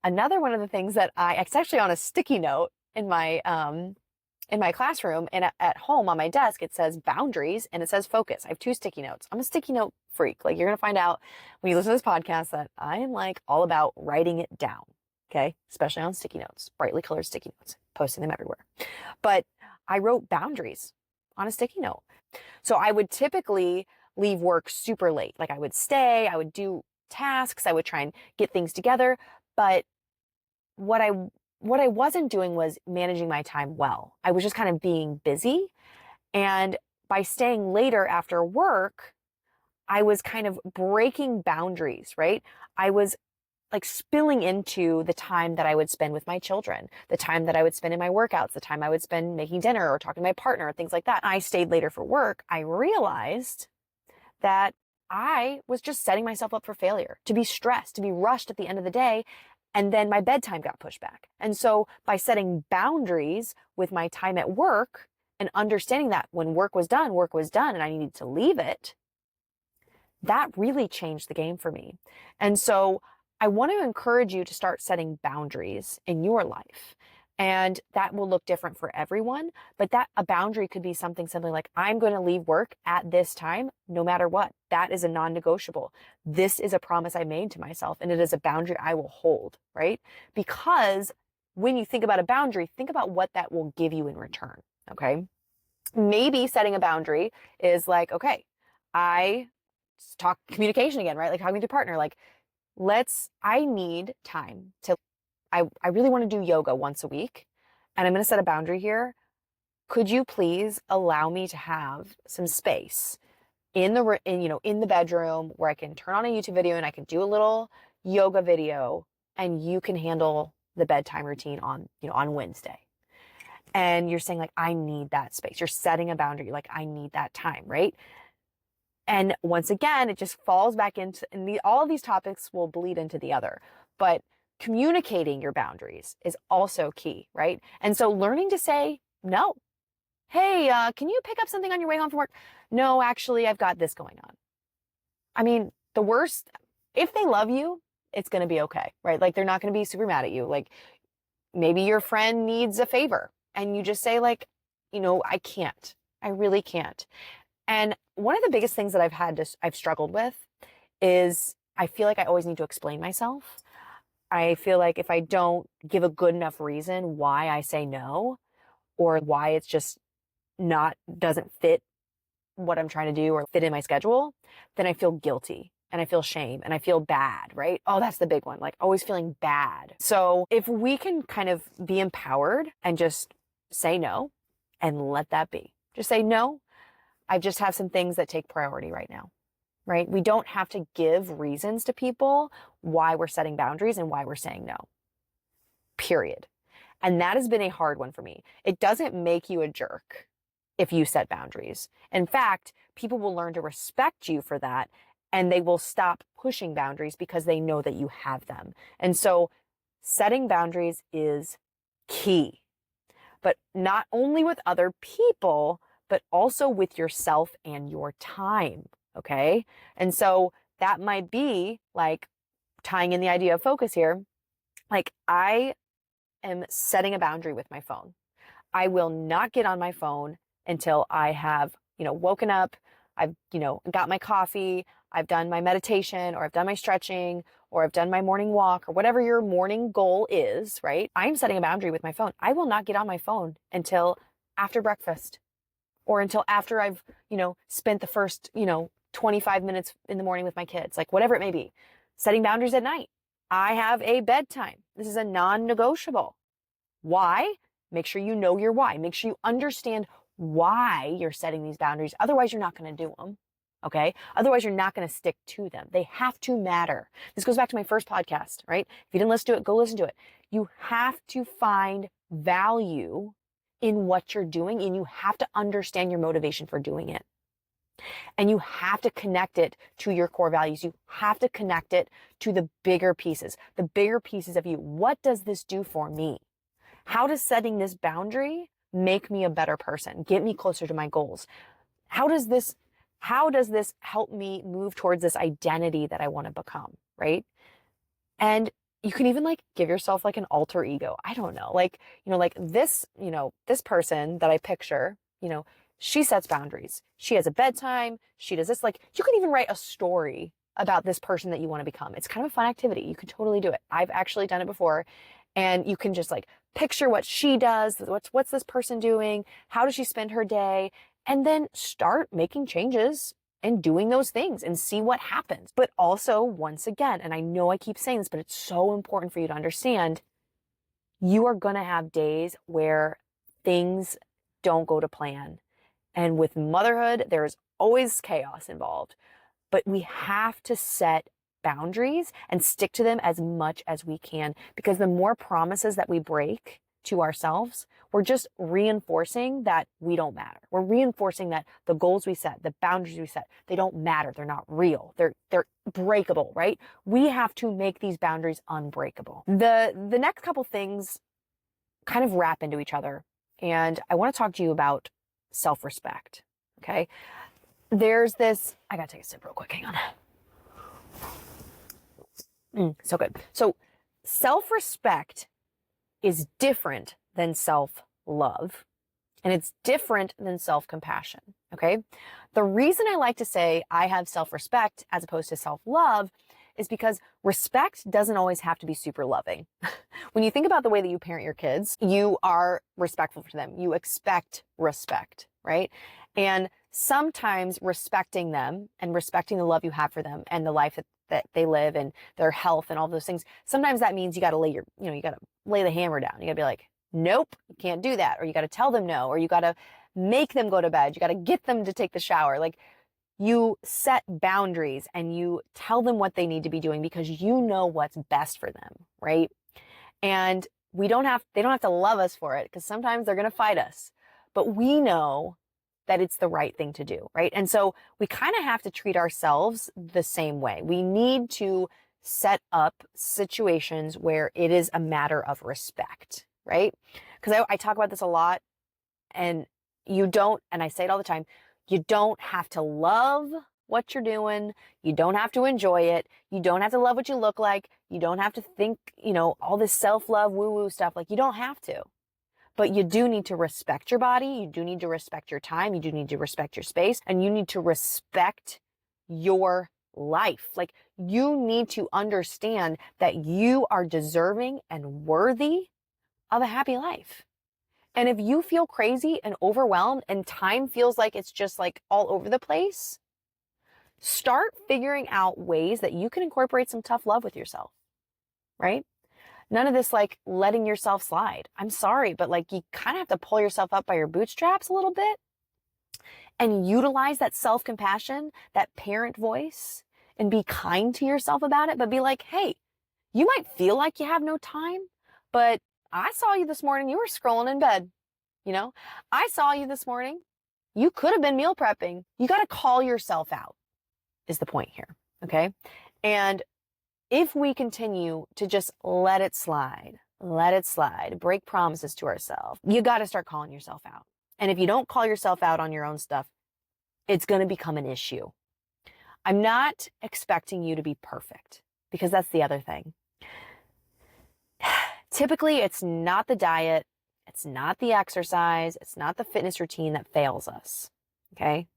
another one of the things that it's actually on a sticky note in my classroom, and at home on my desk, it says boundaries and it says focus. I have two sticky notes. I'm a sticky note freak. Like, you're going to find out when you listen to this podcast that I am like all about writing it down. Okay. Especially on sticky notes, brightly colored sticky notes, posting them everywhere. But I wrote boundaries on a sticky note. So I would typically leave work super late. Like, I would stay, I would do tasks, I would try and get things together. But what I what I wasn't doing was managing my time well. I was just kind of being busy. And by staying later after work, I was kind of breaking boundaries, right? I was like spilling into the time that I would spend with my children, the time that I would spend in my workouts, the time I would spend making dinner or talking to my partner, things like that. I stayed later for work. I realized that I was just setting myself up for failure, to be stressed, to be rushed at the end of the day. And then my bedtime got pushed back. And so by setting boundaries with my time at work and understanding that when work was done, and I needed to leave it, that really changed the game for me. And so I want to encourage you to start setting boundaries in your life. And that will look different for everyone, but that a boundary could be something like, I'm going to leave work at this time, no matter what. That is a non-negotiable. This is a promise I made to myself, and it is a boundary I will hold, right? Because when you think about a boundary, think about what that will give you in return, okay? Maybe setting a boundary is like, okay, I talk communication again, right? Like talking to your partner, like, I need time to, I really want to do yoga once a week, and I'm going to set a boundary here. Could you please allow me to have some space in the bedroom where I can turn on a YouTube video and I can do a little yoga video, and you can handle the bedtime routine on Wednesday. And you're saying like, I need that space. You're setting a boundary. Like, I need that time, right? And once again, it just falls back into, and all of these topics will bleed into the other, but communicating your boundaries is also key, right? And so learning to say no. Hey, can you pick up something on your way home from work? No, actually, I've got this going on. I mean, the worst, if they love you, it's going to be okay, right? Like, they're not going to be super mad at you. Like, maybe your friend needs a favor and you just say like, I can't. I really can't. And one of the biggest things that I've struggled with is I feel like I always need to explain myself. I feel like if I don't give a good enough reason why I say no, or why it's just doesn't fit what I'm trying to do or fit in my schedule, then I feel guilty and I feel shame and I feel bad, right? Oh, that's the big one, like always feeling bad. So if we can kind of be empowered and just say no and let that be, just say no, I just have some things that take priority right now. Right? We don't have to give reasons to people why we're setting boundaries and why we're saying no. Period. And that has been a hard one for me. It doesn't make you a jerk if you set boundaries. In fact, people will learn to respect you for that, and they will stop pushing boundaries because they know that you have them. And so setting boundaries is key, but not only with other people, but also with yourself and your time. Okay. And so that might be like tying in the idea of focus here. Like, I am setting a boundary with my phone. I will not get on my phone until I have, woken up, I've, got my coffee, I've done my meditation, or I've done my stretching, or I've done my morning walk, or whatever your morning goal is, right? I'm setting a boundary with my phone. I will not get on my phone until after breakfast, or until after I've, spent the first, 25 minutes in the morning with my kids, like whatever it may be. Setting boundaries at night. I have a bedtime. This is a non-negotiable. Why? Make sure you know your why. Make sure you understand why you're setting these boundaries. Otherwise, you're not going to do them. Okay? Otherwise, you're not going to stick to them. They have to matter. This goes back to my first podcast, right? If you didn't listen to it, go listen to it. You have to find value in what you're doing, and you have to understand your motivation for doing it. And you have to connect it to your core values. You have to connect it to the bigger pieces of you. What does this do for me? How does setting this boundary make me a better person, get me closer to my goals? How does this help me move towards this identity that I want to become, right? And you can even like give yourself like an alter ego. I don't know, like this person that I picture, she sets boundaries. She has a bedtime. She does this. Like, you can even write a story about this person that you want to become. It's kind of a fun activity. You could totally do it. I've actually done it before. And you can just like picture what she does. What's this person doing? How does she spend her day? And then start making changes and doing those things and see what happens. But also, once again, and I know I keep saying this, but it's so important for you to understand, You are going to have days where things don't go to plan. And with motherhood, there's always chaos involved. But we have to set boundaries and stick to them as much as we can, because the more promises that we break to ourselves, we're just reinforcing that we don't matter. We're reinforcing that the goals we set, the boundaries we set, they don't matter. They're not real. They're breakable, right? We have to make these boundaries unbreakable. The next couple things kind of wrap into each other, and I want to talk to you about self-respect. Okay? There's this, I gotta take a sip real quick, hang on. So good. So self-respect is different than self-love, and it's different than self-compassion, okay? The reason I like to say I have self-respect as opposed to self-love is because respect doesn't always have to be super loving. When you think about the way that you parent your kids, you are respectful to them. You expect respect, right? And sometimes respecting them and respecting the love you have for them and the life that they live and their health and all those things, sometimes that means you got to lay you got to lay the hammer down. You got to be like, nope, you can't do that. Or you got to tell them no, or you got to make them go to bed. You got to get them to take the shower. Like, you set boundaries and you tell them what they need to be doing because you know what's best for them, right? And they don't have to love us for it, because sometimes they're going to fight us, but we know that it's the right thing to do, right? And so we kind of have to treat ourselves the same way. We need to set up situations where it is a matter of respect, right? Because I talk about this a lot, and and I say it all the time, you don't have to love what you're doing. You don't have to enjoy it. You don't have to love what you look like. You don't have to think, all this self-love, woo-woo stuff. Like, you don't have to. But you do need to respect your body. You do need to respect your time. You do need to respect your space. And you need to respect your life. Like, you need to understand that you are deserving and worthy of a happy life. And if you feel crazy and overwhelmed and time feels like it's just like all over the place, start figuring out ways that you can incorporate some tough love with yourself, right? None of this like letting yourself slide. I'm sorry, but like, you kind of have to pull yourself up by your bootstraps a little bit and utilize that self-compassion, that parent voice, and be kind to yourself about it. But be like, hey, you might feel like you have no time, but I saw you this morning. You were scrolling in bed. I saw you this morning. You could have been meal prepping. You got to call yourself out is the point here. Okay. And if we continue to just let it slide, break promises to ourselves, you got to start calling yourself out. And if you don't call yourself out on your own stuff, it's going to become an issue. I'm not expecting you to be perfect, because that's the other thing. Typically, it's not the diet, it's not the exercise, it's not the fitness routine that fails us, okay?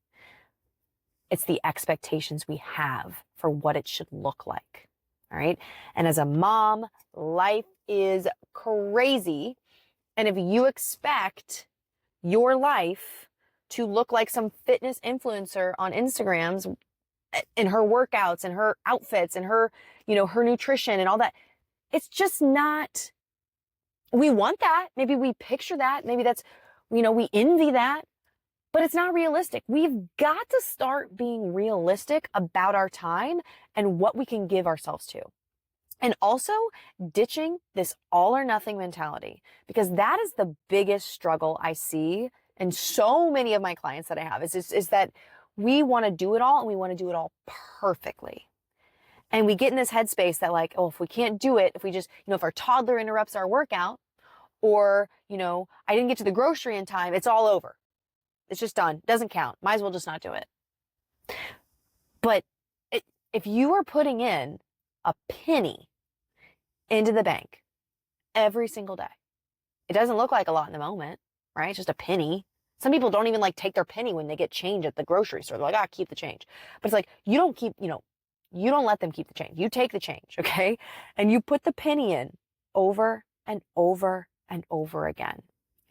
It's the expectations we have for what it should look like, all right? And as a mom, life is crazy. And if you expect your life to look like some fitness influencer on Instagrams in her workouts and her outfits and her, her nutrition and all that, it's just not. We want that. Maybe we picture that. Maybe that's, we envy that, but it's not realistic. We've got to start being realistic about our time and what we can give ourselves to. And also ditching this all or nothing mentality, because that is the biggest struggle I see in so many of my clients that I have is that we want to do it all and we want to do it all perfectly. And we get in this headspace that like, oh, if we can't do it, if we just, if our toddler interrupts our workout, or, I didn't get to the grocery in time, it's all over. It's just done. Doesn't count. Might as well just not do it. But if you are putting in a penny into the bank every single day, it doesn't look like a lot in the moment, right? It's just a penny. Some people don't even like take their penny when they get change at the grocery store. They're like, keep the change. But it's like, you don't let them keep the change. You take the change, okay? And you put the penny in over and over and over again.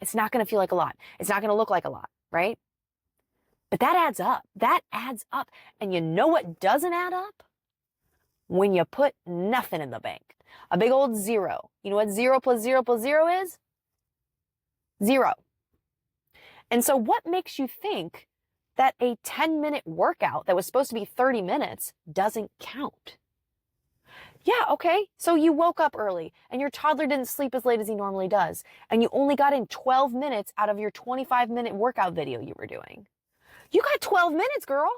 It's not going to feel like a lot. It's not going to look like a lot, right? But that adds up. That adds up. And you know what doesn't add up? When you put nothing in the bank. A big old 0. You know what 0 plus 0 plus 0 is? 0. And so what makes you think that a 10-minute workout that was supposed to be 30 minutes doesn't count? Yeah, okay, so you woke up early and your toddler didn't sleep as late as he normally does, and you only got in 12 minutes out of your 25-minute workout video you were doing. You got 12 minutes, girl.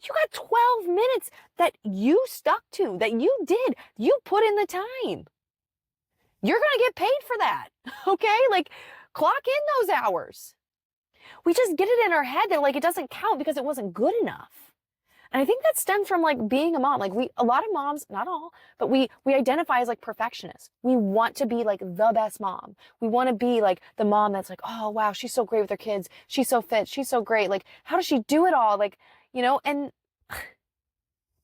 You got 12 minutes that you stuck to, that you did. You put in the time. You're going to get paid for that, okay? Like, clock in those hours. We just get it in our head that, like, it doesn't count because it wasn't good enough. And I think that stems from, like, being a mom. Like, a lot of moms, not all, but we identify as, like, perfectionists. We want to be, like, the best mom. We want to be, like, the mom that's like, oh, wow, she's so great with her kids. She's so fit. She's so great. Like, how does she do it all? Like, you know, and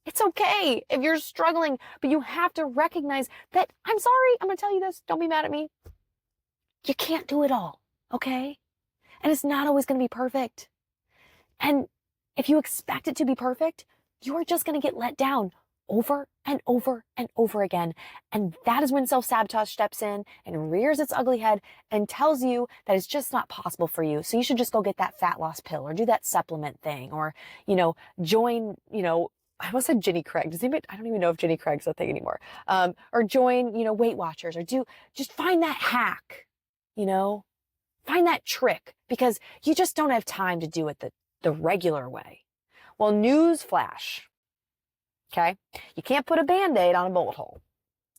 it's okay if you're struggling, but you have to recognize that, I'm sorry, I'm going to tell you this, don't be mad at me. You can't do it all, okay? And it's not always going to be perfect. And if you expect it to be perfect, you're just going to get let down over and over and over again. And that is when self-sabotage steps in and rears its ugly head and tells you that it's just not possible for you. So you should just go get that fat loss pill or do that supplement thing or, you know, join, you know, I almost said Jenny Craig. Does anybody, I don't even know if Jenny Craig's a thing anymore. Or join, you know, Weight Watchers or just find that hack, you know, find that trick because you just don't have time to do it the regular way. Well, news flash, okay? You can't put a Band-Aid on a bullet hole,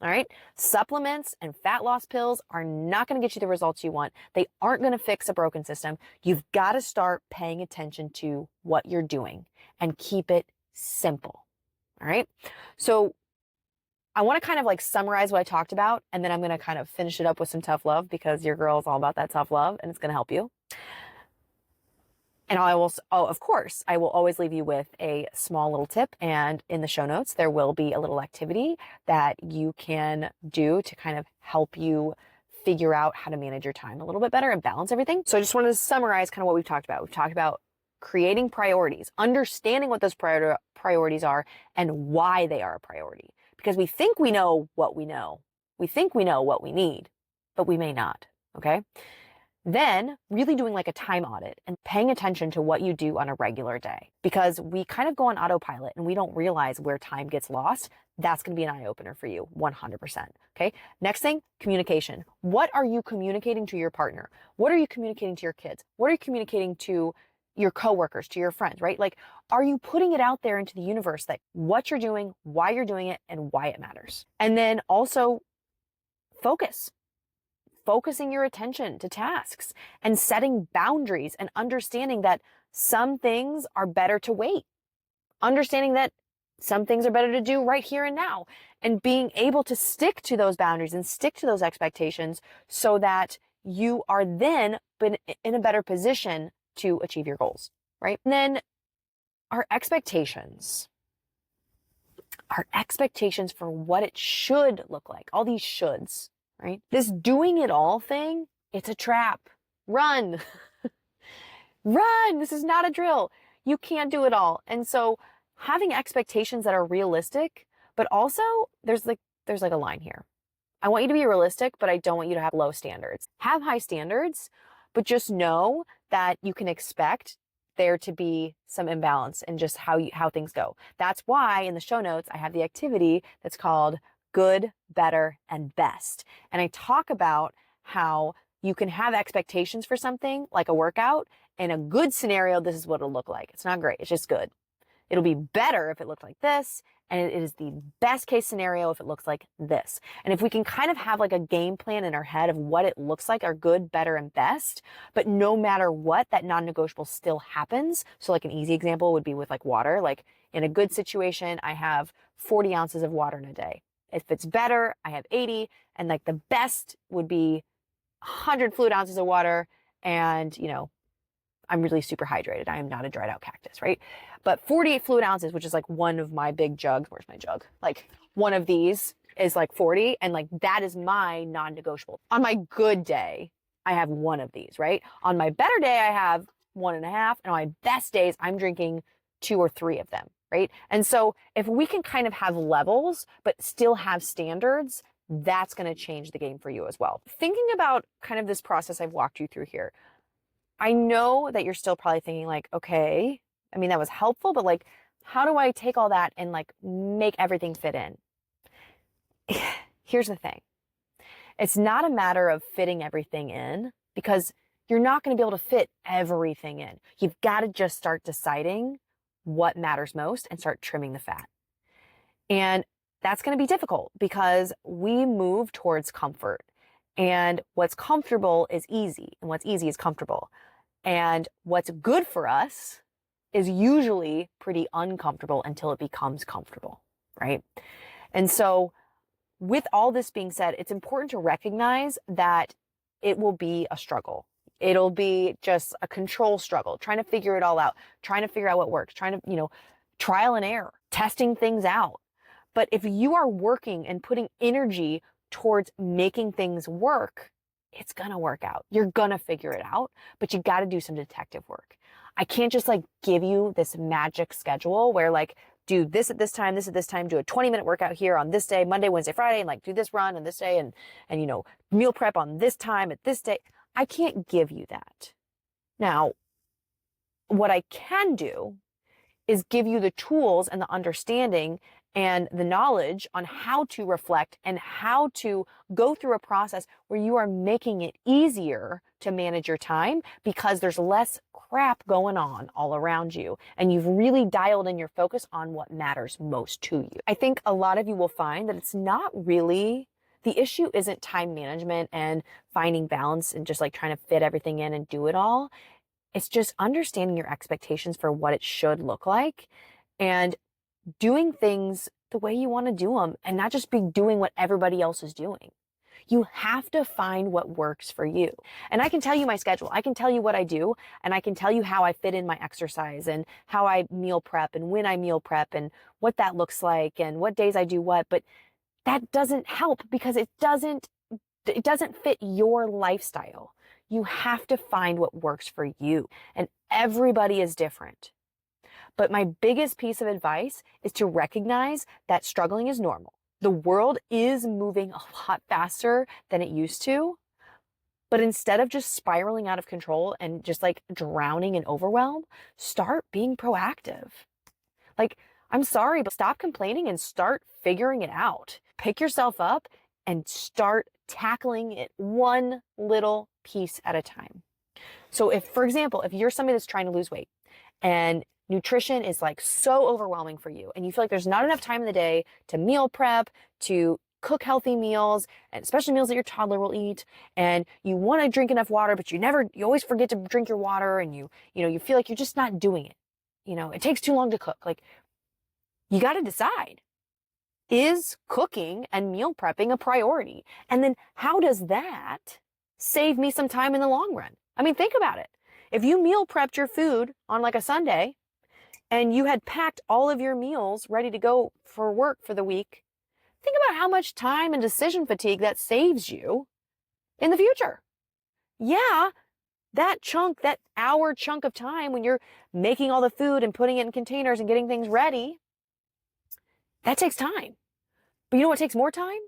all right? Supplements and fat loss pills are not going to get you the results you want. They aren't going to fix a broken system. You've got to start paying attention to what you're doing and keep it simple, all right? So I want to kind of like summarize what I talked about, and then I'm going to kind of finish it up with some tough love because your girl is all about that tough love and it's going to help you. And I will, of course, I will always leave you with a small little tip. And in the show notes, there will be a little activity that you can do to kind of help you figure out how to manage your time a little bit better and balance everything. So I just wanted to summarize kind of what we've talked about. We've talked about creating priorities, understanding what those priorities are and why they are a priority. Because we think we know what we know. We think we know what we need, but we may not, okay? Then really doing like a time audit and paying attention to what you do on a regular day because we kind of go on autopilot and we don't realize where time gets lost. That's going to be an eye opener for you 100%. Okay. Next thing, communication. What are you communicating to your partner? What are you communicating to your kids? What are you communicating to your coworkers, to your friends, right? Like, are you putting it out there into the universe that what you're doing, why you're doing it, and why it matters? And then also focusing your attention to tasks and setting boundaries and understanding that some things are better to wait. Understanding that some things are better to do right here and now and being able to stick to those boundaries and stick to those expectations so that you are then in a better position to achieve your goals, right? And then our expectations for what it should look like, all these shoulds, right? This doing it all thing, it's a trap. Run. Run. This is not a drill. You can't do it all. And so having expectations that are realistic, but also there's like a line here. I want you to be realistic, but I don't want you to have low standards. Have high standards, but just know that you can expect there to be some imbalance in just how things go. That's why in the show notes, I have the activity that's called good, better, and best. And I talk about how you can have expectations for something like a workout. In a good scenario, this is what it'll look like. It's not great. It's just good. It'll be better if it looked like this. And it is the best case scenario if it looks like this. And if we can kind of have like a game plan in our head of what it looks like, our good, better, and best, but no matter what, that non-negotiable still happens. So like an easy example would be with like water. Like in a good situation, I have 40 ounces of water in a day. If it's better, I have 80. And like the best would be 100 fluid ounces of water. And, you know, I'm really super hydrated. I am not a dried out cactus, right? But 48 fluid ounces, which is like one of my big jugs. Where's my jug? Like one of these is like 40. And like that is my non-negotiable. On my good day, I have one of these, right? On my better day, I have 1.5. And on my best days, I'm drinking 2 or 3 of them. right? And so if we can kind of have levels, but still have standards, that's going to change the game for you as well. Thinking about kind of this process I've walked you through here, I know that you're still probably thinking like, okay, I mean, that was helpful, but like, how do I take all that and like make everything fit in? Here's the thing. It's not a matter of fitting everything in, because you're not going to be able to fit everything in. You've got to just start deciding what matters most and start trimming the fat. And that's going to be difficult because we move towards comfort, and what's comfortable is easy, and what's easy is comfortable. And what's good for us is usually pretty uncomfortable until it becomes comfortable, right? And so with all this being said, it's important to recognize that it will be a struggle. It'll be just a control struggle, trying to figure it all out, trying to figure out what works, trying to, trial and error, testing things out. But if you are working and putting energy towards making things work, it's going to work out. You're going to figure it out, but you got to do some detective work. I can't just like give you this magic schedule where like, do this at this time, this at this time, do a 20-minute workout here on this day, Monday, Wednesday, Friday, and like do this run on this day and meal prep on this time at this day. I can't give you that. Now, what I can do is give you the tools and the understanding and the knowledge on how to reflect and how to go through a process where you are making it easier to manage your time because there's less crap going on all around you and you've really dialed in your focus on what matters most to you. I think a lot of you will find that it's not really, the issue isn't time management and finding balance and just like trying to fit everything in and do it all. It's just understanding your expectations for what it should look like and doing things the way you want to do them and not just be doing what everybody else is doing. You have to find what works for you. And I can tell you my schedule. I can tell you what I do, and I can tell you how I fit in my exercise and how I meal prep and when I meal prep and what that looks like and what days I do what. But that doesn't help because it doesn't fit your lifestyle. You have to find what works for you, and everybody is different. But my biggest piece of advice is to recognize that struggling is normal. The world is moving a lot faster than it used to. But instead of just spiraling out of control and just like drowning in overwhelm, start being proactive. Like, I'm sorry, but stop complaining and start figuring it out. Pick yourself up and start tackling it one little piece at a time. So if, for example, if you're somebody that's trying to lose weight and nutrition is like so overwhelming for you and you feel like there's not enough time in the day to meal prep, to cook healthy meals, and especially meals that your toddler will eat, and you want to drink enough water, but you always forget to drink your water, and you feel like you're just not doing it. It takes too long to cook. Like, you got to decide, is cooking and meal prepping a priority? And then how does that save me some time in the long run? I mean, think about it. If you meal prepped your food on like a Sunday and you had packed all of your meals ready to go for work for the week, think about how much time and decision fatigue that saves you in the future. Yeah, that hour chunk of time when you're making all the food and putting it in containers and getting things ready, that takes time. But you know what takes more time?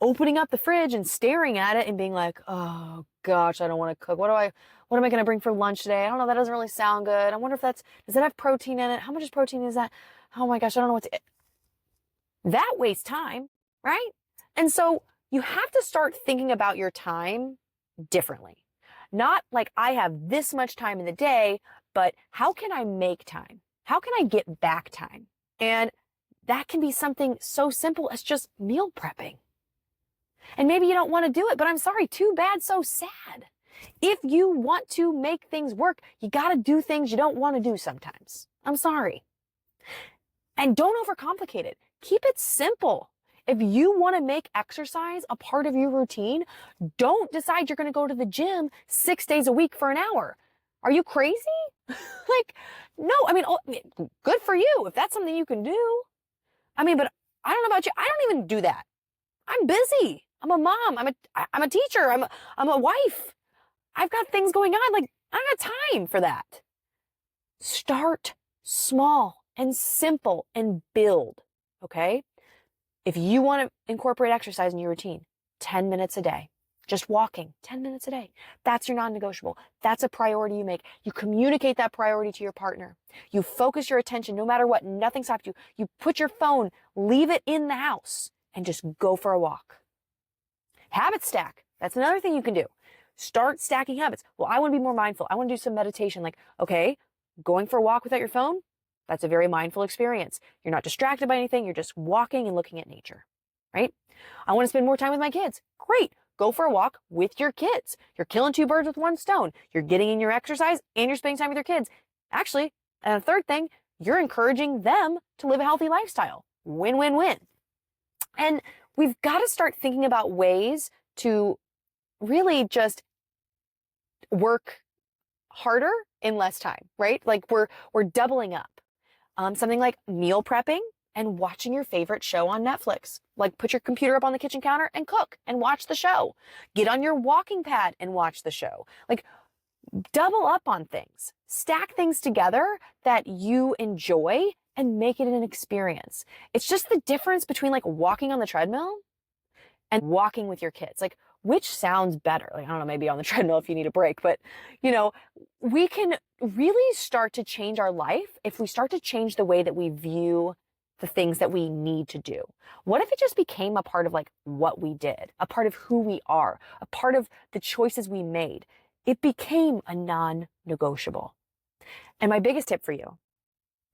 Opening up the fridge and staring at it and being like, oh gosh, I don't want to cook. What am I going to bring for lunch today? I don't know. That doesn't really sound good. I wonder if does it have protein in it? How much protein is that? Oh my gosh, I don't know that wastes time, right? And so you have to start thinking about your time differently. Not like I have this much time in the day, but how can I make time? How can I get back time? And that can be something so simple as just meal prepping. And maybe you don't want to do it, but I'm sorry, too bad, so sad. If you want to make things work, you got to do things you don't want to do sometimes. I'm sorry. And don't overcomplicate it. Keep it simple. If you want to make exercise a part of your routine, don't decide you're going to go to the gym 6 days a week for an hour. Are you crazy? No, good for you if that's something you can do. But I don't know about you. I don't even do that. I'm busy. I'm a mom. I'm a teacher. I'm a wife. I've got things going on. I don't got time for that. Start small and simple and build, okay? If you want to incorporate exercise in your routine, 10 minutes a day, just walking, 10 minutes a day. That's your non-negotiable. That's a priority you make. You communicate that priority to your partner. You focus your attention no matter what. Nothing stops you. You put your phone, leave it in the house, and just go for a walk. Habit stack. That's another thing you can do. Start stacking habits. Well, I want to be more mindful. I want to do some meditation. Like, okay, going for a walk without your phone, that's a very mindful experience. You're not distracted by anything. You're just walking and looking at nature, right? I want to spend more time with my kids. Great. Go for a walk with your kids. You're killing two birds with one stone. You're getting in your exercise and you're spending time with your kids. Actually, and a third thing, you're encouraging them to live a healthy lifestyle. Win, win, win. And we've got to start thinking about ways to really just work harder in less time, right? Like we're doubling up. Something like meal prepping and watching your favorite show on Netflix. Like put your computer up on the kitchen counter and cook and watch the show. Get on your walking pad and watch the show. Like double up on things. Stack things together that you enjoy and make it an experience. It's just the difference between like walking on the treadmill and walking with your kids. Like which sounds better? Like, I don't know, maybe on the treadmill if you need a break, but you know, we can really start to change our life if we start to change the way that we view the things that we need to do. What if it just became a part of like what we did, a part of who we are, a part of the choices we made? It became a non-negotiable. And my biggest tip for you,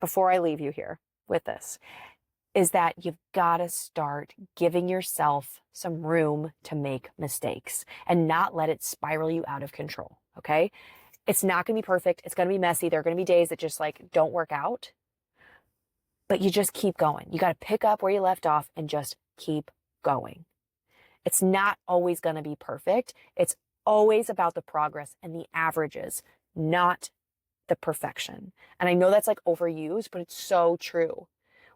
before I leave you here with this, is that you've got to start giving yourself some room to make mistakes and not let it spiral you out of control, okay? It's not going to be perfect. It's going to be messy. There are going to be days that just like don't work out, but you just keep going. You got to pick up where you left off and just keep going. It's not always going to be perfect. It's always about the progress and the averages, not the perfection. And I know that's like overused, but it's so true.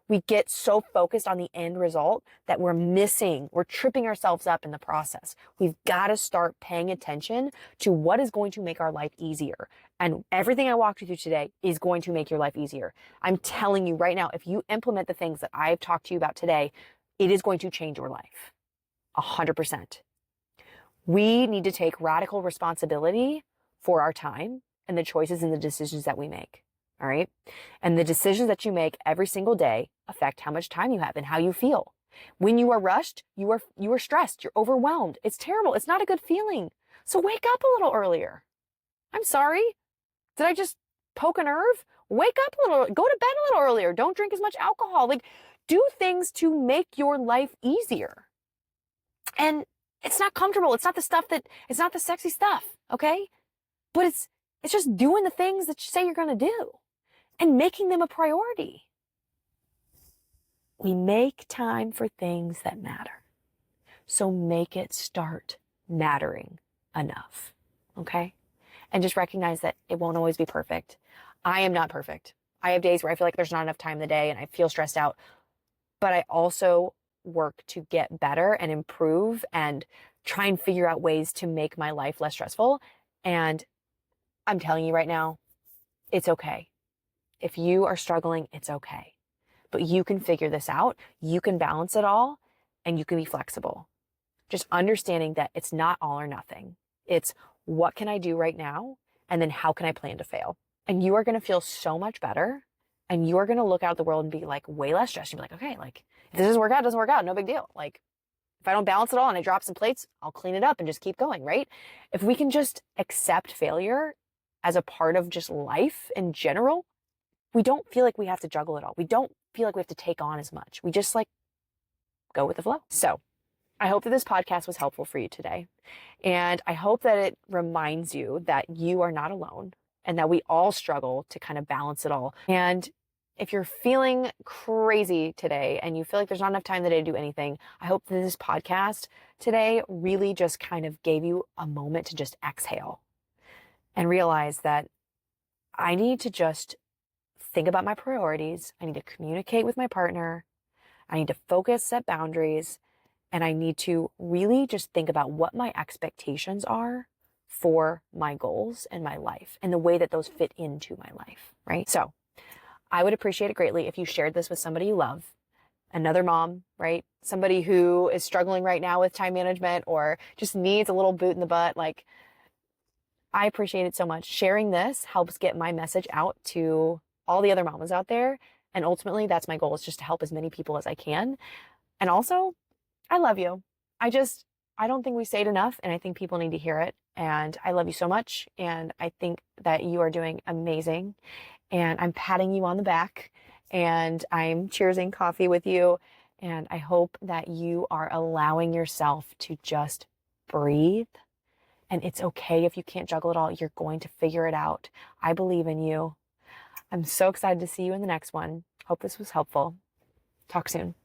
We get so focused on the end result that we're tripping ourselves up in the process. We've got to start paying attention to what is going to make our life easier. And everything I walked you through today is going to make your life easier. I'm telling you right now, if you implement the things that I've talked to you about today, it is going to change your life. 100%. We need to take radical responsibility for our time and the choices and the decisions that we make. All right. And the decisions that you make every single day affect how much time you have and how you feel. When you are rushed, you are stressed, you're overwhelmed. It's terrible. It's not a good feeling. So wake up a little earlier. I'm sorry. Did I just poke a nerve? Wake up a little, go to bed a little earlier. Don't drink as much alcohol. Like do things to make your life easier. And it's not comfortable. It's not the sexy stuff. Okay. But it's just doing the things that you say you're going to do and making them a priority. We make time for things that matter. So make it start mattering enough. Okay? And just recognize that it won't always be perfect. I am not perfect. I have days where I feel like there's not enough time in the day and I feel stressed out. But I also work to get better and improve and try and figure out ways to make my life less stressful. And I'm telling you right now, it's okay. If you are struggling, it's okay. But you can figure this out. You can balance it all and you can be flexible. Just understanding that it's not all or nothing. It's what can I do right now? And then how can I plan to fail? And you are going to feel so much better. And you are going to look out at the world and be like way less stressed. You'll be like, okay, like if this doesn't work out, it doesn't work out. No big deal. Like if I don't balance it all and I drop some plates, I'll clean it up and just keep going, right? If we can just accept failure as a part of just life in general, we don't feel like we have to juggle it all. We don't feel like we have to take on as much. We just like go with the flow. So I hope that this podcast was helpful for you today. And I hope that it reminds you that you are not alone and that we all struggle to kind of balance it all. And if you're feeling crazy today and you feel like there's not enough time today to do anything, I hope that this podcast today really just kind of gave you a moment to just exhale and realize that I need to just think about my priorities. I need to communicate with my partner. I need to focus, set boundaries, and I need to really just think about what my expectations are for my goals and my life and the way that those fit into my life, right? So I would appreciate it greatly if you shared this with somebody you love, another mom, right? Somebody who is struggling right now with time management or just needs a little boot in the butt. Like, I appreciate it so much. Sharing this helps get my message out to all the other mamas out there. And ultimately, that's my goal, is just to help as many people as I can. And also, I love you. I don't think we say it enough, and I think people need to hear it. And I love you so much. And I think that you are doing amazing. And I'm patting you on the back, and I'm cheersing coffee with you. And I hope that you are allowing yourself to just breathe. And it's okay if you can't juggle it all. You're going to figure it out. I believe in you. I'm so excited to see you in the next one. Hope this was helpful. Talk soon.